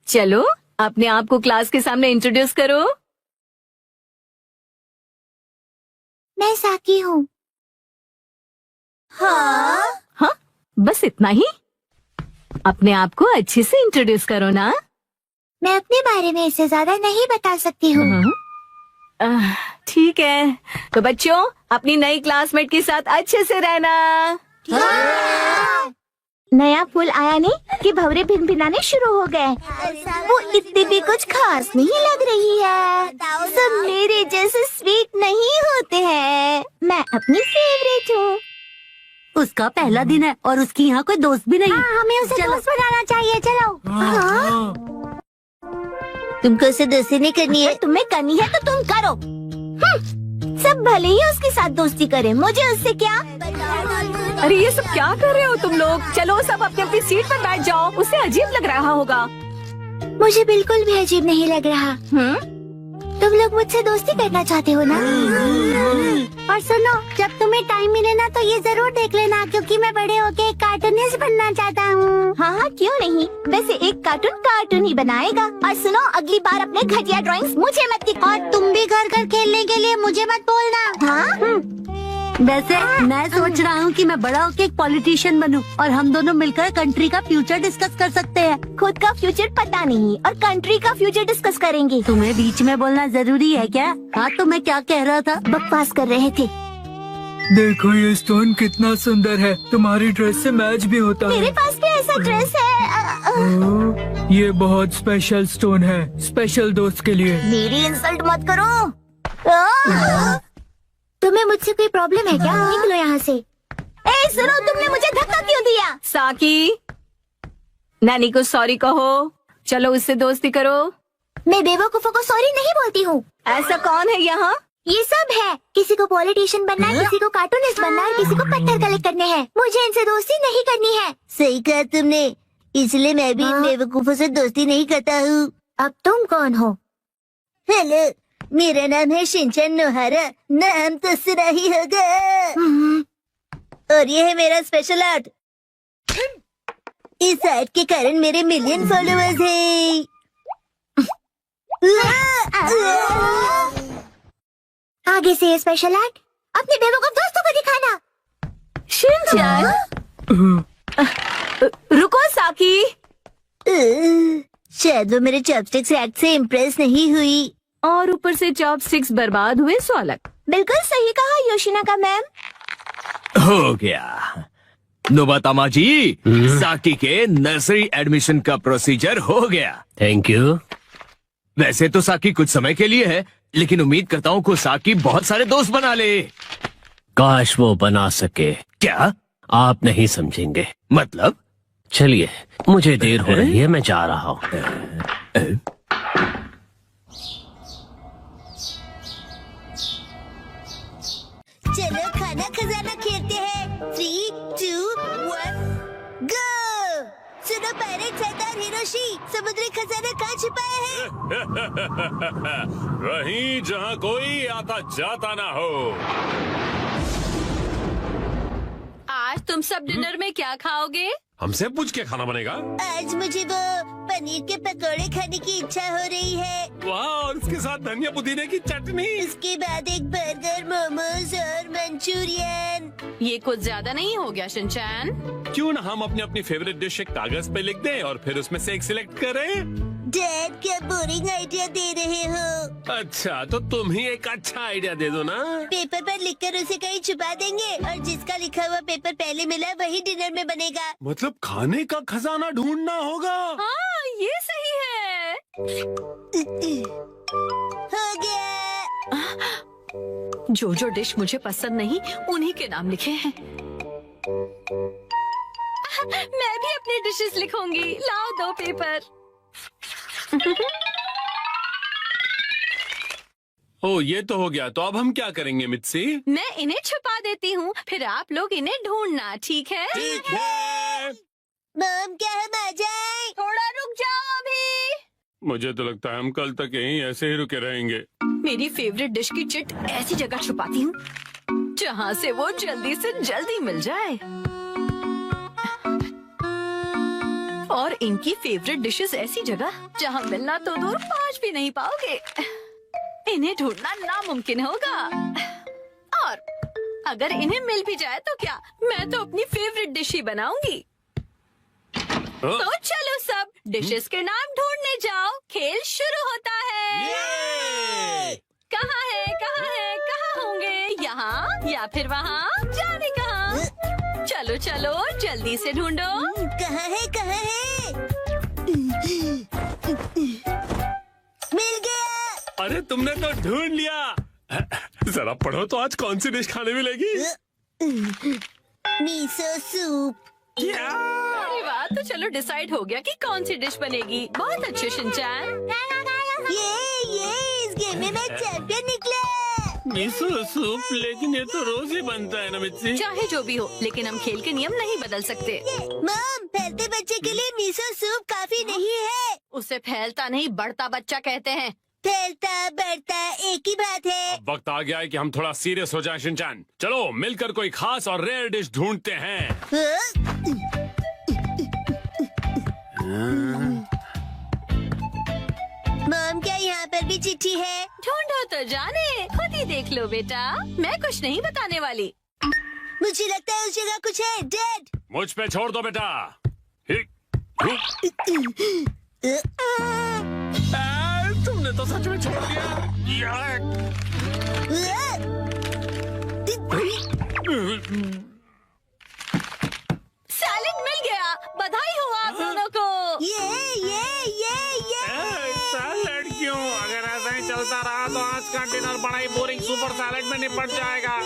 चलो अपने आप को क्लास के सामने इंट्रोड्यूस करो। मैं साकी हूँ। हाँ? हाँ, बस इतना ही? अपने आप को अच्छे से इंट्रोड्यूस करो ना। मैं अपने बारे में इससे ज्यादा नहीं बता सकती हूँ। ठीक है, तो बच्चों अपनी नई क्लासमेट के साथ अच्छे से रहना। नया फूल आया नहीं कि भंवरे भिनभिनाने शुरू हो गए। वो इतनी भी कुछ खास नहीं लग रही है। सब मेरे जैसे स्वीट नहीं होते हैं। मैं अपनी फेवरेट हूँ। उसका पहला दिन है और उसकी यहाँ कोई दोस्त भी नहीं। हमें उसे दोस्त बनाना चाहिए। चलो। हाँ? तुमको उसे दोस्ती नहीं करनी है? तुम्हें करनी है तो तुम करो। सब भले ही उसके साथ दोस्ती करें, मुझे उससे क्या। अरे ये सब क्या कर रहे हो तुम लोग? चलो सब अपनी अपनी सीट पर बैठ जाओ। उसे अजीब लग रहा होगा। मुझे बिल्कुल भी अजीब नहीं लग रहा। तुम लोग मुझसे दोस्ती करना चाहते हो ना? और सुनो, जब तुम्हें टाइम मिले ना तो ये जरूर देख लेना, क्योंकि मैं बड़े होके एक कार्टूनिस्ट बनना चाहता हूँ। हाँ हाँ, क्यों नहीं। वैसे एक कार्टून ही बनाएगा। और सुनो, अगली बार अपने घटिया ड्राइंग्स मुझे मत दिखाओ। और तुम भी घर खेलने के लिए मुझे मत बोलना। हाँ, वैसे मैं सोच रहा हूँ कि मैं बड़ा होके एक पॉलिटिशियन बनूं और हम दोनों मिलकर कंट्री का फ्यूचर डिस्कस कर सकते हैं। खुद का फ्यूचर पता नहीं और कंट्री का फ्यूचर डिस्कस करेंगे। तुम्हें बीच में बोलना जरूरी है क्या? हाँ, तो मैं क्या कह रहा था? बकवास कर रहे थे। देखो ये स्टोन कितना सुंदर है, तुम्हारी ड्रेस से मैच भी होता मेरे है। पास भी ऐसा ड्रेस है। ये बहुत स्पेशल स्टोन है, स्पेशल दोस्त के लिए। मेरी इंसल्ट मत करो। तुम्हें मुझसे कोई प्रॉब्लम है क्या? निकलो यहाँ से। ए सुनो, तुमने मुझे धक्का क्यों दिया? साकी, नानी को सॉरी कहो। चलो उससे दोस्ती करो। मैं बेवकूफों को सॉरी नहीं बोलती हूँ। ऐसा कौन है यहाँ? ये सब है। किसी को पॉलिटिशियन बनना है, किसी को कार्टूनिस्ट बनना है, किसी को पत्थर कलेक्ट करने हैं। मुझे इनसे दोस्ती नहीं करनी है। सही कहा तुमने, इसलिए मैं भी इन बेवकूफों से दोस्ती नहीं करता हूँ। अब तुम कौन हो? हेलो, मेरा नाम है शिनचैन नोहारा। नाम तो सुना ही होगा। और ये है मेरा स्पेशल आर्ट। इस आर्ट के कारण मेरे मिलियन फॉलोअर्स हैं। आगे से ये स्पेशल आर्ट अपने बेवकूफ दोस्तों को दिखाना। शिनचैन, रुको साकी। शायद वो मेरे चॉपस्टिक्स एक्ट से इम्प्रेस नहीं हुई। और ऊपर से चॉपस्टिक्स बर्बाद हुए, सो अलग। बिल्कुल सही कहा योशिनाका मैम। हो गया। नोबातामा जी, साकी के नर्सरी एडमिशन का प्रोसीजर हो गया। Thank you. वैसे तो साकी कुछ समय के लिए है, लेकिन उम्मीद करता हूँ को साकी बहुत सारे दोस्त बना ले। काश वो बना सके। क्या? आप नहीं समझेंगे। मतलब? चलिए, मुझे देर हो रही है, मैं जा रहा हूँ। चलो खाना खजाना खेलते हैं। 3, 2, 1, गो। सुनो पायरेट सरदार हिरोशी, समुद्री खजाना कहाँ छिपाया है? वहीं जहाँ कोई आता जाता ना हो। आज तुम सब डिनर में क्या खाओगे? हमसे पूछ के खाना बनेगा। आज मुझे वो पनीर के पकौड़े खाने की इच्छा हो रही है। वाह, और उसके साथ धनिया पुदीने की चटनी। इसके बाद एक बर्गर, मोमोज और मंचूरियन। ये कुछ ज्यादा नहीं हो गया शिनचैन? क्यों ना हम अपनी अपनी फेवरेट डिश एक कागज पे लिख दें और फिर उसमें से एक सिलेक्ट करें। डैड, क्या बोरिंग आइडिया दे रहे हो? अच्छा, तो तुम ही एक अच्छा आइडिया दे दो ना। पेपर पर लिखकर उसे कहीं छुपा देंगे और जिसका लिखा हुआ पेपर पहले मिला वही डिनर में बनेगा। मतलब खाने का खजाना ढूंढना होगा। हाँ, ये सही है। हो गया। जो जो डिश मुझे पसंद नहीं, उन्हीं के नाम लिखे हैं। मैं भी अपनी डिशेस लिखूंगी। लाओ 2 पेपर। ओ, ये तो हो गया। तो अब हम क्या करेंगे मित्सी? मैं इन्हें छुपा देती हूँ, फिर आप लोग इन्हें ढूंढना, ठीक है? ठीक है। मॉम, क्या हम आ जाएं? थोड़ा रुक जाओ अभी। मुझे तो लगता है हम कल तक यहीं ऐसे ही रुके रहेंगे। मेरी फेवरेट डिश की चिट ऐसी जगह छुपाती हूँ जहाँ से वो जल्दी से जल्दी मिल जाए। और इनकी फेवरेट डिशेस ऐसी जगह जहाँ मिलना तो दूर, पहुँच भी नहीं पाओगे। इन्हें ढूंढना नामुमकिन होगा। और अगर इन्हें मिल भी जाए तो क्या, मैं तो अपनी फेवरेट डिश ही बनाऊंगी। तो चलो सब डिशेस के नाम ढूंढने जाओ। खेल शुरू होता है। कहाँ है, कहाँ है, कहाँ होंगे? यहाँ या फिर वहाँ? जाने कहाँ? चलो चलो जल्दी से ढूंढो। कहाँ है, कहाँ है? मिल गया। अरे तुमने तो ढूंढ लिया। जरा पढ़ो तो आज कौन सी डिश खाने मिलेगी? Miso soup. अरे वाह, तो चलो डिसाइड हो गया कि कौन सी डिश बनेगी। बहुत अच्छे शिनचैन। ये इस गेम में मैं चैंपियन निकला। मिसो सूप, लेकिन ये तो रोज ही बनता है ना मित्सी। चाहे जो भी हो, लेकिन हम खेल के नियम नहीं बदल सकते। मॉम, फैलते बच्चे के लिए मिसो सूप काफी नहीं है। उसे फैलता नहीं, बढ़ता बच्चा कहते हैं। फैलता बढ़ता एक ही बात है। अब वक्त आ गया है कि हम थोड़ा सीरियस हो जाएं शिनचैन। चलो मिलकर कोई खास और रेयर डिश ढूंढते हैं। मॉम, क्या यहाँ पर भी चिट्ठी है? ढूंढो तो जाने, खुद ही देख लो बेटा, मैं कुछ नहीं बताने वाली। मुझे लगता है उस जगह कुछ है। डैड, मुझ पे छोड़ दो बेटा। तुमने तो सच में छोड़ दिया। सैलेड मिल गया, बधाई हो आप दोनों को। ये सैलेड क्यों? अगर ऐसा ही चलता रहा तो आज का डिनर बड़ा ही बोरिंग सुपर सैलेड में निपट जाएगा।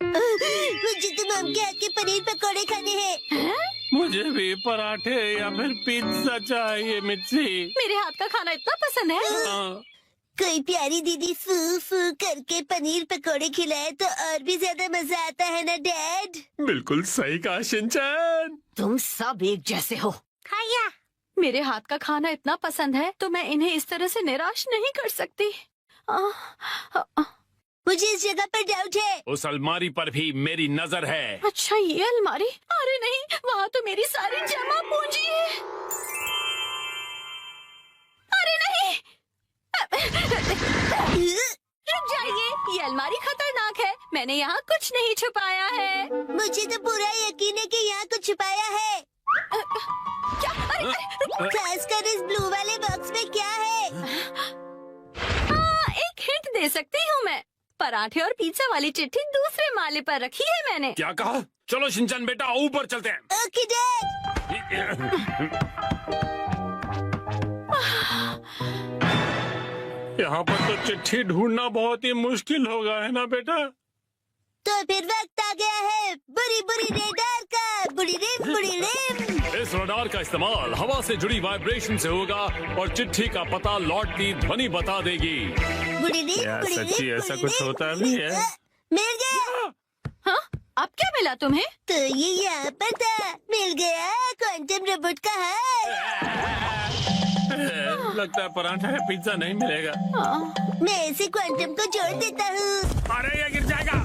मुझे तो मॉम के हाथ के पनीर पकौड़े खाने हैं। मुझे भी पराठे या फिर पिज्जा चाहिए मिर्ची। मेरे हाथ का खाना इतना पसंद है। हाँ। कोई प्यारी दीदी फू फू करके पनीर पकौड़े खिलाए तो और भी ज्यादा मजा आता है ना डैड? बिल्कुल सही कहा शिनचैन। तुम सब एक जैसे हो। खाया। मेरे हाथ का खाना इतना पसंद है तो मैं इन्हें इस तरह से निराश नहीं कर सकती। मुझे इस जगह पर डाउट है। उस अलमारी पर भी मेरी नजर है। अच्छा, ये अलमारी? अरे नहीं, वहाँ तो मेरी सारी जमा पूंजी है। अरे नहीं, रुक जाइए, ये अलमारी खतरनाक है। मैंने यहाँ कुछ नहीं छुपाया है। मुझे तो पूरा यकीन है कि यहाँ कुछ छुपाया है। क्या? अरे खासकर इस ब्लू वाले बॉक्स में क्या है? हाँ, एक हिंट दे सकती हूँ मैं। पराठे और पिज्जा वाली चिट्ठी दूसरे माले पर रखी है मैंने। क्या कहा? चलो शिनचैन बेटा ऊपर चलते हैं। Okay dad. यहाँ पर तो चिट्ठी ढूंढना बहुत ही मुश्किल होगा, है ना बेटा? तो फिर वक्त आ गया है बुरी बुरी रेडार का। बुरी रिम। इस रडार का इस्तेमाल हवा से जुड़ी वाइब्रेशन से होगा और चिट्ठी का पता लौटती ध्वनि बता देगी। बुरी रिम। क्या सच्ची ऐसा कुछ होता भी है? मिल गया। हाँ, अब क्या मिला तुम्हें? तो ये यहाँ पर था। मिल गया क्वांटम रोबोट का हार। लगता है पराठा या पिज्जा नहीं मिलेगा। मैं इसे क्वांटम को जोड़ देता हूँ। अरे ये गिर जाएगा।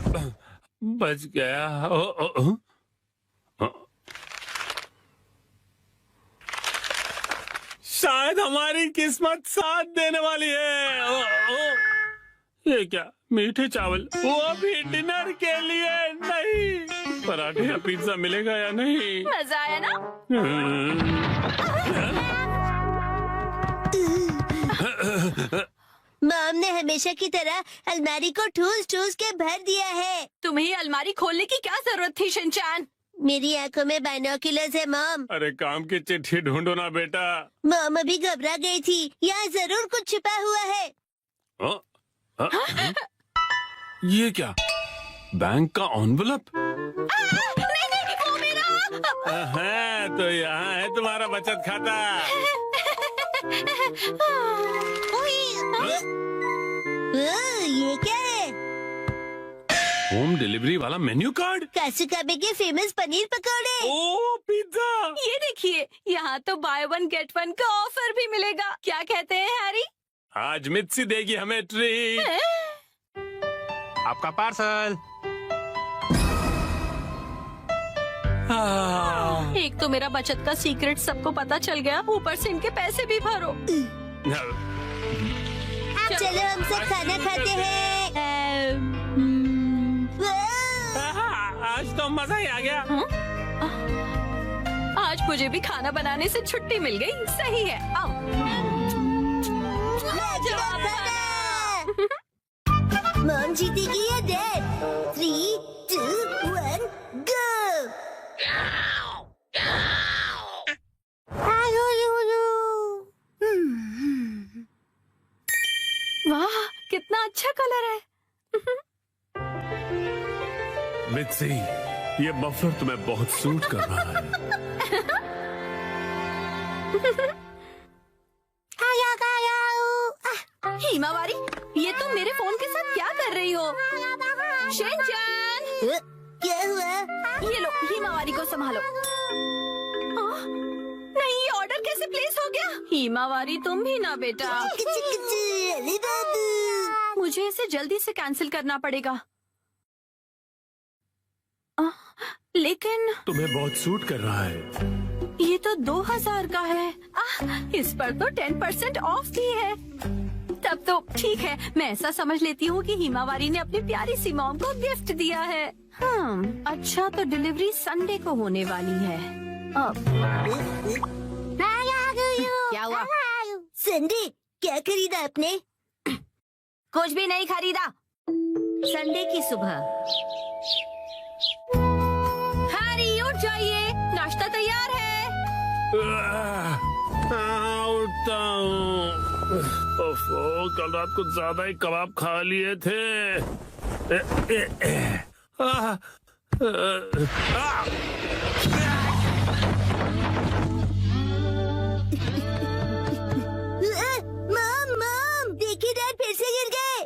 बच गया। शायद हमारी किस्मत साथ देने वाली है। ये क्या? मीठे चावल, वो भी डिनर के लिए नहीं। पराठे या पिज्जा मिलेगा या नहीं? मजा आया ना? मॉम ने हमेशा की तरह अलमारी को ठूस के भर दिया है। तुम्हें अलमारी खोलने की क्या जरूरत थी शिनचैन? मेरी आंखों में बाइनोक्यूलर्स है मॉम। अरे काम की चिट्ठी ढूंढो ना बेटा। मॉम अभी घबरा गई थी। यहाँ जरूर कुछ छिपा हुआ है। ये क्या? बैंक का एनवेलप? नहीं, वो मेरा। है तो यहाँ है तुम्हारा बचत खाता। ये क्या है? होम डिलीवरी वाला मेन्यू कार्ड। कासुकाबे के फेमस पनीर पकौड़े। ओ पिज्जा। ये देखिए, यहाँ तो बाय वन गेट वन का ऑफर भी मिलेगा। क्या कहते हैं हैरी? आज मित्सी देगी हमें ट्रीट। आपका पार्सल। एक तो मेरा बचत का सीक्रेट सबको पता चल गया, ऊपर से इनके पैसे भी भरो। चलो हम सब खाना खाते हैं। आज तो मजा ही आ गया। आज मुझे भी खाना बनाने से छुट्टी मिल गई। सही है, आओ। मॉम जीतेगी या डैड? 3, 2, 1, गो। वाह, कितना अच्छा कलर है। मित्सी, ये मफलर तुम्हें बहुत सूट कर रहा है। हिमावारी, ये तुम मेरे फोन के साथ क्या कर रही हो? शिनचैन, क्या हुआ? ये लो, हिमावारी को संभालो। नहीं, ये ऑर्डर कैसे प्लेस हो गया? हिमावारी तुम भी ना बेटा। अरे बाबू, मुझे इसे जल्दी से कैंसिल करना पड़ेगा। लेकिन तुम्हें बहुत सूट कर रहा है। ये तो 2000 का है। इस पर तो 10% ऑफ भी है। तब तो ठीक है, मैं ऐसा समझ लेती हूँ कि हिमावारी ने अपनी प्यारी सी मॉम को गिफ्ट दिया है। अच्छा, तो डिलीवरी संडे को होने वाली है। क्या हुआ? संडे क्या खरीदा आपने? कुछ भी नहीं खरीदा। संडे की सुबह। हैरी उठ जाइए, नाश्ता तैयार है। उठता हूँ। ओफो, कल रात को ज्यादा ही कबाब खा लिए थे। मॉम, देखिए डैड फिर से गिर गए।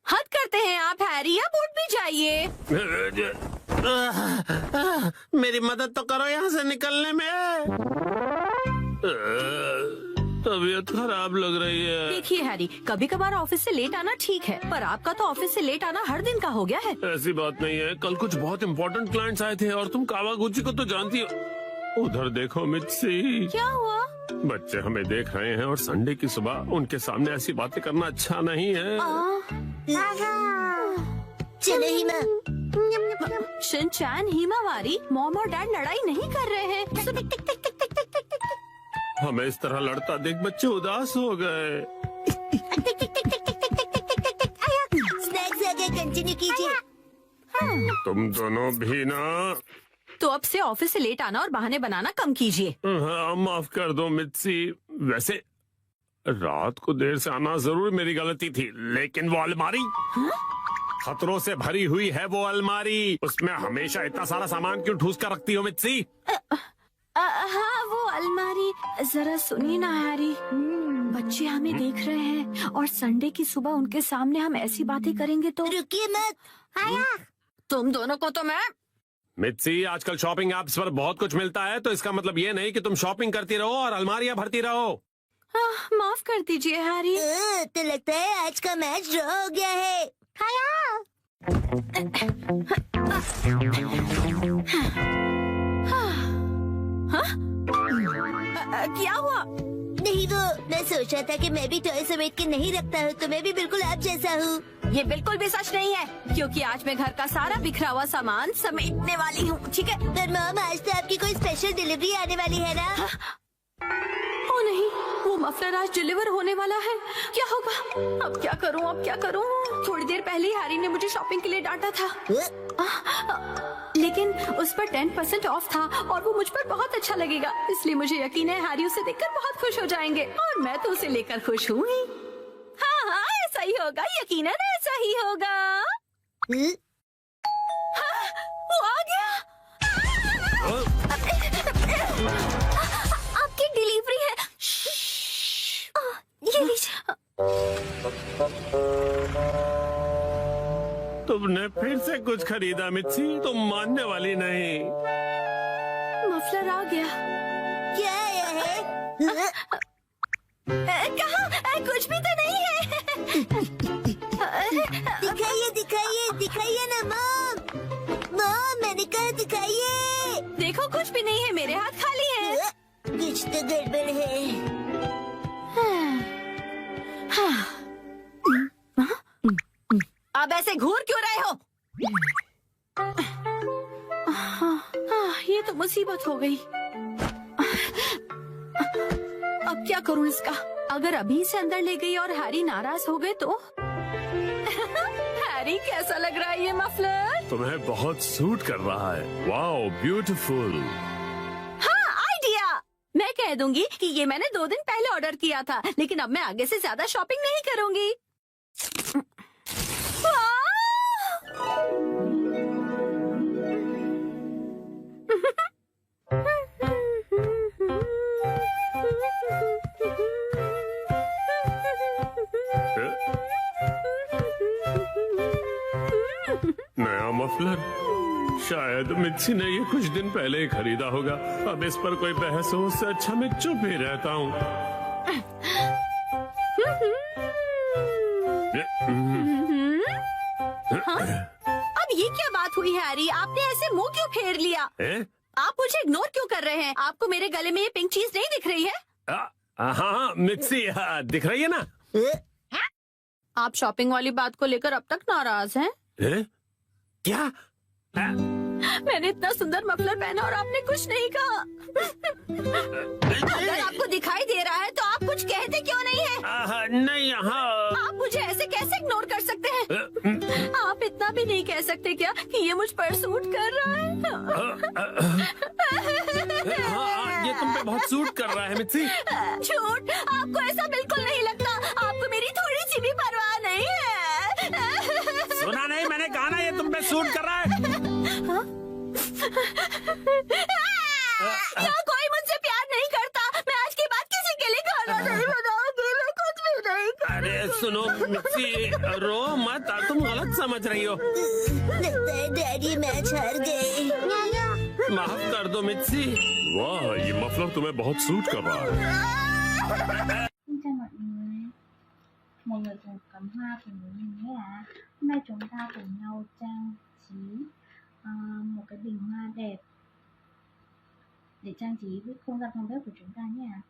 हद करते हैं आप हैरी, अब उठ भी जाइए। मेरी मदद तो करो यहाँ से निकलने में। तबीयत खराब लग रही है। देखिए हैरी, कभी कभार ऑफिस से लेट आना ठीक है, पर आपका तो ऑफिस से लेट आना हर दिन का हो गया है। ऐसी बात नहीं है, कल कुछ बहुत इम्पोर्टेंट क्लाइंट्स आए थे और तुम कावागुची को तो जानती हो। उधर देखो मिच्ची, क्या हुआ? बच्चे हमें देख रहे हैं और संडे की सुबह उनके सामने ऐसी बातें करना अच्छा नहीं है। चलो हिमा। शिनचैन, हिमावारी, मॉम और डैड लड़ाई नहीं कर रहे हैं। हमें इस तरह लड़ता देख बच्चे उदास हो गए। स्नैक्स आगे कंटिन्यू कीजिए। तुम दोनों भी ना। तो अब से ऑफिस से लेट आना और बहाने बनाना कम कीजिए। हाँ, माफ कर दो मित्सी। वैसे रात को देर से आना जरूर मेरी गलती थी, लेकिन वो अलमारी खतरों से भरी हुई है। वो अलमारी, उसमें हमेशा इतना सारा सामान क्यों ठूस कर रखती हो मित्सी? हाँ, वो अलमारी। जरा सुनिए ना हैरी, बच्चे हमें देख रहे हैं और संडे की सुबह उनके सामने हम ऐसी बातें करेंगे तो। रुकिए मत। तुम दोनों को तो मैं। मित्सी, आजकल शॉपिंग ऐप्स पर बहुत कुछ मिलता है, तो इसका मतलब ये नहीं कि तुम शॉपिंग करती रहो और अलमारियां भरती रहो। माफ कर दीजिए हैरी। तो लगता है आज का मैच ड्रॉ हो गया है। क्या हुआ? नहीं, वो मैं सोच रहा था कि मैं भी टॉय समेट के नहीं रखता हूँ, तो मैं भी बिल्कुल आप जैसा हूँ। ये बिल्कुल भी सच नहीं है, क्योंकि आज मैं घर का सारा बिखरा हुआ सामान समेटने वाली हूँ। ठीक है? पर मॉम, आज तो आपकी कोई स्पेशल डिलीवरी आने वाली है ना? ओ नहीं, वो मफलर आज डिलीवर होने वाला है। क्या होगा? अब क्या करूँ, अब क्या करूँ? थोड़ी देर पहले हैरी ने मुझे शॉपिंग के लिए डांटा था, लेकिन उस पर 10% ऑफ था और वो मुझ पर बहुत अच्छा लगेगा। इसलिए मुझे यकीन है हैरी उसे देखकर बहुत खुश हो जाएंगे और मैं तो उसे लेकर खुश हूँ ही। हाँ हाँ, ऐसा ही होगा, यकीनन ऐसा ही होगा। हाँ, वो आ गया। आपकी डिलीवरी है। ये लीजिए। तुमने फिर से कुछ खरीदा मित्सी, तुम मानने वाली नहीं। मफलर आ गया। क्या आया है? कहाँ? कुछ भी तो नहीं है। दिखाइए दिखाइए दिखाइए ना मॉम। मॉम, मैंने कहा दिखाइए। देखो, कुछ भी नहीं है, मेरे हाथ खाली है। कुछ तो गड़बड़ है। अब ऐसे घूर क्यों रहे हो? ये तो मुसीबत हो गई। अब क्या करूं इसका? अगर अभी से अंदर ले गई और हैरी नाराज हो गए तो? हैरी, कैसा लग रहा है ये मफलर? तुम्हें बहुत सूट कर रहा है। Wow, beautiful. हाँ, आइडिया। मैं कह दूंगी कि ये मैंने 2 दिन पहले ऑर्डर किया था, लेकिन अब मैं आगे से ज्यादा शॉपिंग नहीं करूंगी। नया मफलर। शायद मित्सी ने ये कुछ दिन पहले ही खरीदा होगा। अब इस पर कोई बहस हो उससे अच्छा मैं चुप ही रहता हूँ। अब ये क्या बात हुई हैरी? आपने ऐसे मुंह क्यों फेर लिया? आप मुझे इग्नोर क्यों कर रहे हैं? आपको मेरे गले में ये पिंक चीज नहीं दिख रही है? हाँ मित्सी, दिख रही है ना? आप शॉपिंग वाली बात को लेकर अब तक नाराज हैं? क्या? मैंने इतना सुंदर मफलर पहना और आपने कुछ नहीं कहा। अगर आपको दिखाई दे रहा है तो आप कुछ कहते क्यों नहीं है? नहीं, हाँ। आप मुझे ऐसे कैसे इग्नोर कर सकते हैं? आप इतना भी नहीं कह सकते क्या कि ये मुझ पर सूट कर रहा है? हाँ, ये तुम पे बहुत सूट कर रहा है मित्सी। झूठ! आपको ऐसा बिल्कुल नहीं लगता। आपको मेरी थोड़ी सी भी परवाह नहीं है। सुना नहीं, मैंने कहा ना ये तुम पे सूट कर रहा है। क्या कोई मुझसे प्यार नहीं करता? मैं आज के बाद किसी के लिए खाना नहीं बनाऊंगी। मैं कुछ भी नहीं करूंगी। अरे सुनो मित्सी, रो मत, तुम गलत समझ रही हो। लगता है डैडी मैच हार गए। माफ कर दो मित्सी। वाह, ये मफलर तुम्हें बहुत सूट कर रहा है। Xin chào mọi người cùng cắm hoa cùng với mình nhé ạ. Hôm nay chúng ta cùng nhau trang trí một cái bình hoa đẹp để trang trí với không gian phòng bếp của chúng ta nhé ạ.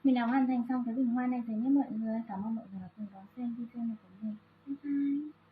Mình đã hoàn thành xong cái bình hoa này rồi nhé mọi người. Cảm ơn mọi người đã cùng đón xem video này của mình. Bye bye.